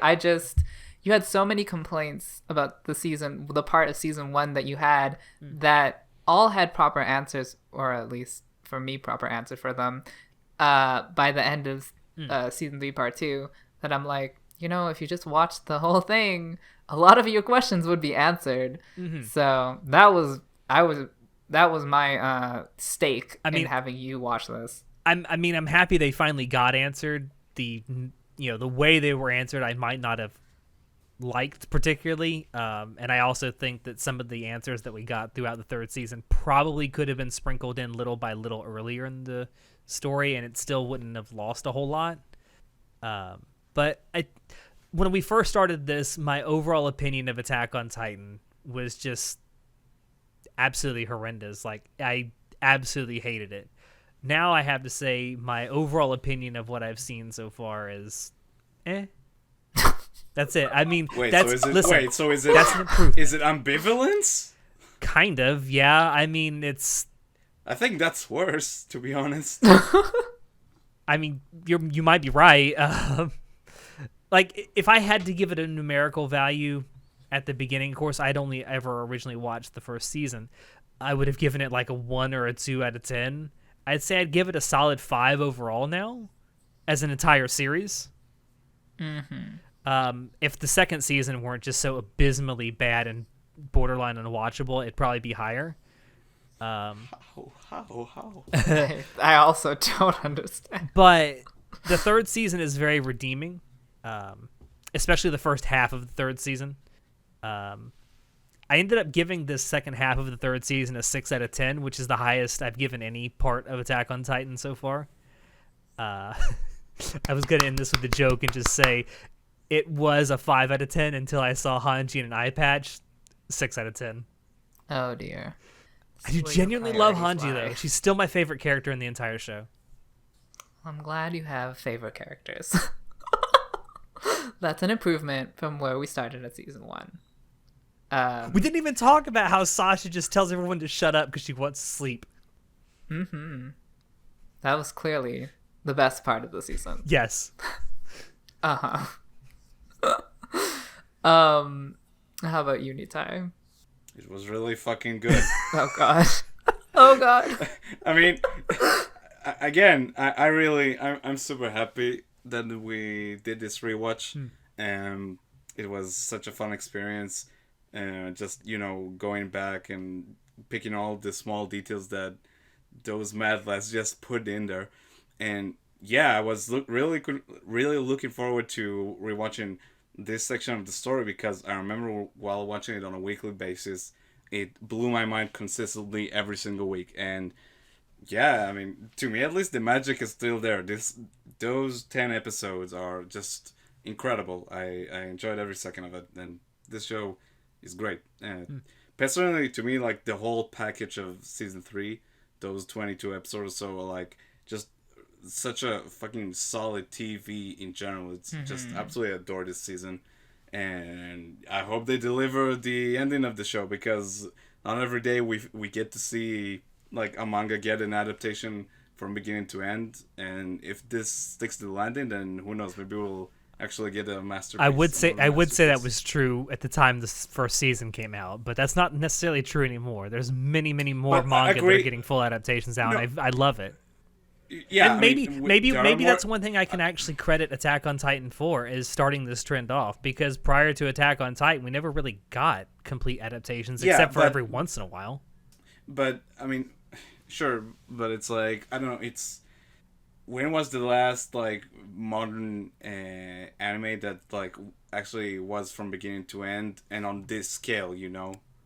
Speaker 2: you had so many complaints about the part of season 1 that you had that all had proper answers, or at least for me, proper answer for them, by the end of season 3 part 2, that I'm like, if you just watched the whole thing, a lot of your questions would be answered. So that was my stake in having you watch this.
Speaker 3: I'm happy they finally got answered. The way they were answered, I might not have liked particularly, and I also think that some of the answers that we got throughout the third season probably could have been sprinkled in little by little earlier in the story, and it still wouldn't have lost a whole lot. But when we first started this, my overall opinion of Attack on Titan was just absolutely horrendous. Like, I absolutely hated it. Now I have to say my overall opinion of what I've seen so far is That's it. I mean, that's an improvement.
Speaker 1: Is it ambivalence?
Speaker 3: Kind of, yeah. I mean, it's.
Speaker 1: I think that's worse, to be honest.
Speaker 3: I mean, you might be right. Like, if I had to give it a numerical value at the beginning, of course, I'd only ever originally watched the first season. I would have given it like a 1 or a 2 out of 10. I'd say I'd give it a solid 5 overall now, as an entire series. If the second season weren't just so abysmally bad and borderline unwatchable, it'd probably be higher.
Speaker 1: How?
Speaker 2: I also don't understand.
Speaker 3: But the third season is very redeeming, especially the first half of the third season. I ended up giving this second half of the third season a 6 out of 10, which is the highest I've given any part of Attack on Titan so far. I was going to end this with a joke and just say it was a 5 out of 10 until I saw Hanji in an eye patch. 6 out of 10.
Speaker 2: Oh, dear.
Speaker 3: I do genuinely love Hanji, though. She's still my favorite character in the entire show.
Speaker 2: I'm glad you have favorite characters. That's an improvement from where we started at season 1.
Speaker 3: We didn't even talk about how Sasha just tells everyone to shut up because she wants to sleep.
Speaker 2: That was clearly the best part of the season.
Speaker 3: Yes.
Speaker 2: How about you, Nitai?
Speaker 1: It was really fucking good.
Speaker 2: Oh god. Oh god.
Speaker 1: I mean, again, I'm super happy that we did this rewatch. It was such a fun experience. and just going back and picking all the small details that those mad lads just put in there. And yeah, I was really looking forward to rewatching this section of the story, because I remember while watching it on a weekly basis, it blew my mind consistently every single week. And yeah, I mean, to me at least, the magic is still there. Those 10 episodes are just incredible. I enjoyed every second of it, and this show is great. And personally, to me, like the whole package of season 3, those 22 episodes or so, are like just such a fucking solid TV in general. It's just absolutely adore this season, and I hope they deliver the ending of the show, because not every day we get to see like a manga get an adaptation from beginning to end. And if this sticks to the landing, then who knows, maybe we'll actually get a masterpiece.
Speaker 3: I would say that was true at the time this first season came out, but that's not necessarily true anymore. There's many more manga that are getting full adaptations out, and I love it.
Speaker 1: Yeah,
Speaker 3: and maybe that's one thing I can actually credit Attack on Titan for, is starting this trend off, because prior to Attack on Titan, we never really got complete adaptations, except for every once in a while.
Speaker 1: But I mean, sure, but it's like, I don't know, it's, when was the last like modern anime that like actually was from beginning to end and on this scale,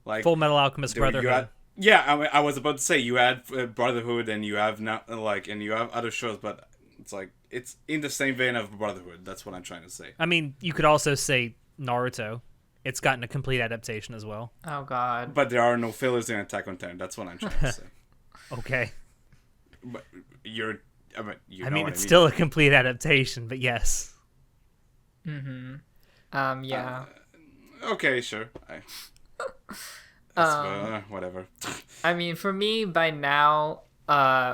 Speaker 1: like
Speaker 3: Full Metal Alchemist Brotherhood.
Speaker 1: Yeah, I was about to say, you had Brotherhood, and you have and you have other shows, but it's like, it's in the same vein of Brotherhood. That's what I'm trying to say.
Speaker 3: I mean, you could also say Naruto. It's gotten a complete adaptation as well.
Speaker 2: Oh God!
Speaker 1: But there are no fillers in Attack on Titan. That's what I'm trying to say.
Speaker 3: Okay.
Speaker 1: But
Speaker 3: I mean, it's still a complete adaptation, but yes.
Speaker 2: Yeah.
Speaker 1: Okay, sure. Whatever.
Speaker 2: I mean, for me, by now,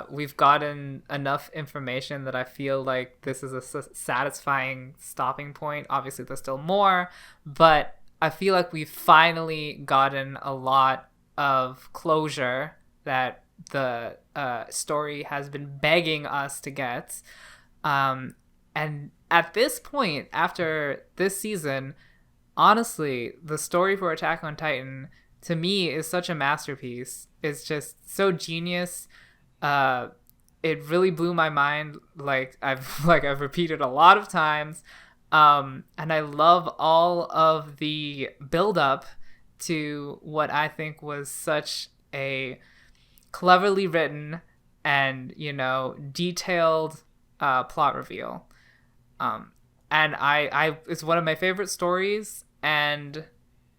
Speaker 2: we've gotten enough information that I feel like this is a satisfying stopping point. Obviously, there's still more, but I feel like we've finally gotten a lot of closure that the story has been begging us to get. And at this point, after this season, honestly, the story for Attack on Titan, to me, is such a masterpiece. It's just so genius. It really blew my mind. Like I've repeated a lot of times. And I love all of the build up to what I think was such a cleverly written and, detailed plot reveal. And I it's one of my favorite stories, and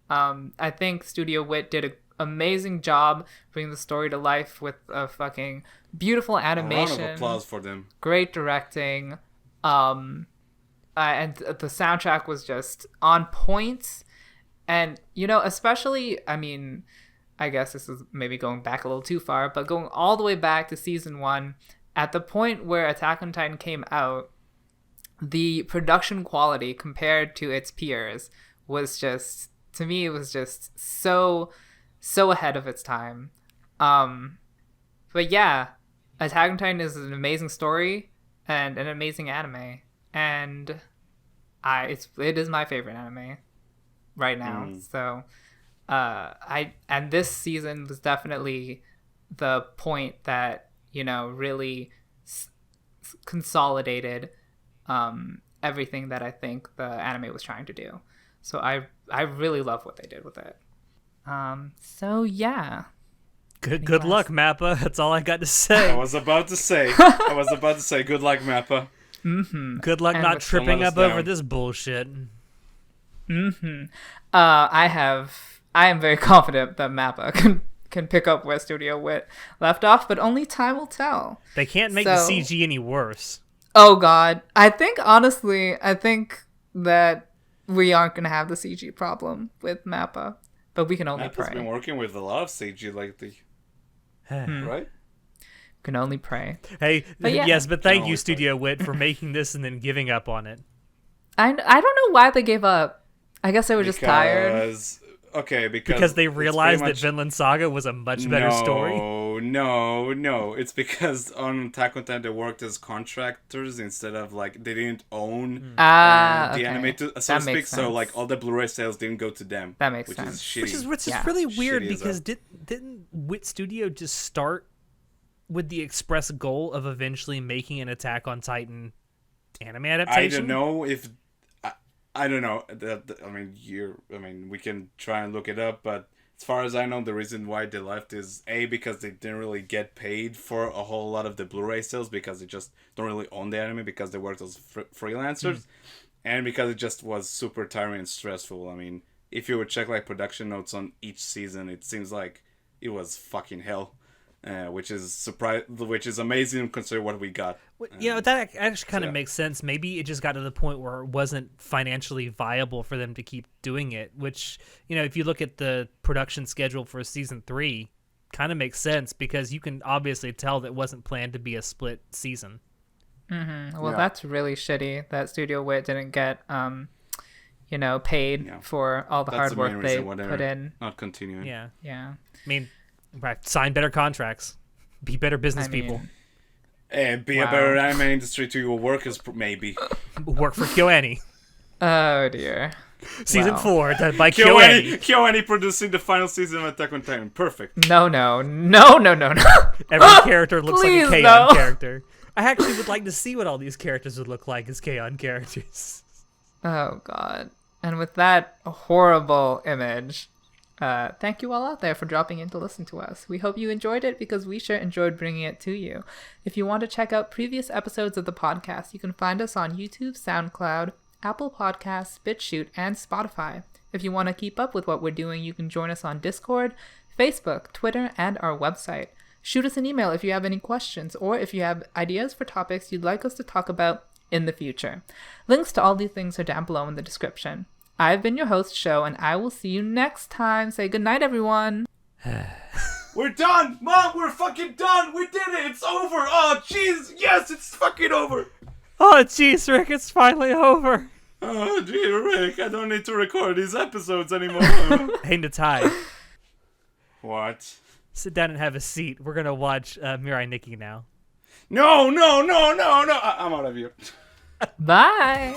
Speaker 2: I think Studio Wit did an amazing job bringing the story to life with a fucking beautiful animation.
Speaker 1: A round of applause for them.
Speaker 2: Great directing. And the soundtrack was just on point. And, especially, I mean, I guess this is maybe going back a little too far, but going all the way back to season 1, at the point where Attack on Titan came out, the production quality compared to its peers was just, to me, it was just so ahead of its time. But yeah, Attack on Titan is an amazing story and an amazing anime, and it is my favorite anime right now. So and this season was definitely the point that really consolidated everything that I think the anime was trying to do. So I really love what they did with it. So yeah.
Speaker 3: Good luck, Mappa. That's all I got to say.
Speaker 1: I was about to say good luck, Mappa.
Speaker 3: Good luck not tripping up over this bullshit.
Speaker 2: I am very confident that Mappa can pick up where Studio Wit left off, but only time will tell.
Speaker 3: They can't make the CG any worse.
Speaker 2: Oh God. I think that we aren't going to have the CG problem with Mappa, but we can only pray.
Speaker 1: Mappa's been working with a lot of CG lately. Right?
Speaker 2: Can only pray.
Speaker 3: Hey, yes, but thank you, Studio Wit, for making this and then giving up on it.
Speaker 2: I don't know why they gave up. I guess they were just tired.
Speaker 1: Okay,
Speaker 3: because they realized that Vinland Saga was a much better story.
Speaker 1: No. It's because on Attack on Titan they worked as contractors instead of like they didn't own the
Speaker 2: Okay.
Speaker 1: anime, so to
Speaker 2: That
Speaker 1: speak.
Speaker 2: makes
Speaker 1: So like
Speaker 2: sense.
Speaker 1: all the Blu-ray sales didn't go to them.
Speaker 2: That makes
Speaker 1: which
Speaker 2: sense.
Speaker 1: Is shitty.
Speaker 3: Which is
Speaker 2: Yeah.
Speaker 3: really weird
Speaker 1: Shitty as
Speaker 3: because
Speaker 1: hell.
Speaker 3: didn't Wit Studio just start with the express goal of eventually making an Attack on Titan anime adaptation?
Speaker 1: I don't know if I don't know. I mean, we can try and look it up, but as far as I know, the reason why they left is because they didn't really get paid for a whole lot of the Blu-ray sales because they just don't really own the anime because they worked as freelancers, and because it just was super tiring and stressful. I mean, if you would check like production notes on each season, it seems like it was fucking hell. Which is amazing considering what we got.
Speaker 3: That actually kind of
Speaker 1: yeah.
Speaker 3: makes sense. Maybe it just got to the point where it wasn't financially viable for them to keep doing it, which, if you look at the production schedule for season 3, kind of makes sense because you can obviously tell that it wasn't planned to be a split season.
Speaker 2: Well, that's really shitty that Studio Wit didn't get, paid for all the
Speaker 1: That's
Speaker 2: hard
Speaker 1: the main
Speaker 2: work they
Speaker 1: reason why they're
Speaker 2: put in.
Speaker 1: not continuing.
Speaker 3: Yeah.
Speaker 2: Yeah.
Speaker 3: I mean, right, sign better contracts. Be better business people.
Speaker 1: And be a
Speaker 2: Wow.
Speaker 1: better anime industry to your workers, maybe.
Speaker 3: Work for KyoAni.
Speaker 2: Oh, dear.
Speaker 3: Season
Speaker 2: Wow.
Speaker 3: 4 done by KyoAni.
Speaker 1: KyoAni producing the final season of Attack on Titan. Perfect.
Speaker 2: No.
Speaker 3: Every character looks
Speaker 2: Please,
Speaker 3: like a
Speaker 2: no.
Speaker 3: K-On character. I actually would like to see what all these characters would look like as K-On characters.
Speaker 2: Oh, God. And with that horrible image, thank you all out there for dropping in to listen to us. We hope you enjoyed it because we sure enjoyed bringing it to you. If you want to check out previous episodes of the podcast, you can find us on YouTube, SoundCloud, Apple Podcasts, BitChute, and Spotify. If you want to keep up with what we're doing, you can join us on Discord, Facebook, Twitter, and our website. Shoot us an email if you have any questions or if you have ideas for topics you'd like us to talk about in the future. Links to all these things are down below in the description. I've been your host, Sho, and I will see you next time. Say goodnight, everyone.
Speaker 1: We're done! Mom, we're fucking done! We did it! It's over! Oh, jeez! Yes, it's fucking over!
Speaker 3: Oh, jeez, Rick, it's finally over.
Speaker 1: Oh, gee, Rick, I don't need to record these episodes anymore.
Speaker 3: Hey, Natai,
Speaker 1: What?
Speaker 3: sit down and have a seat. We're going to watch Mirai Nikki now.
Speaker 1: No! I'm out of here.
Speaker 2: Bye.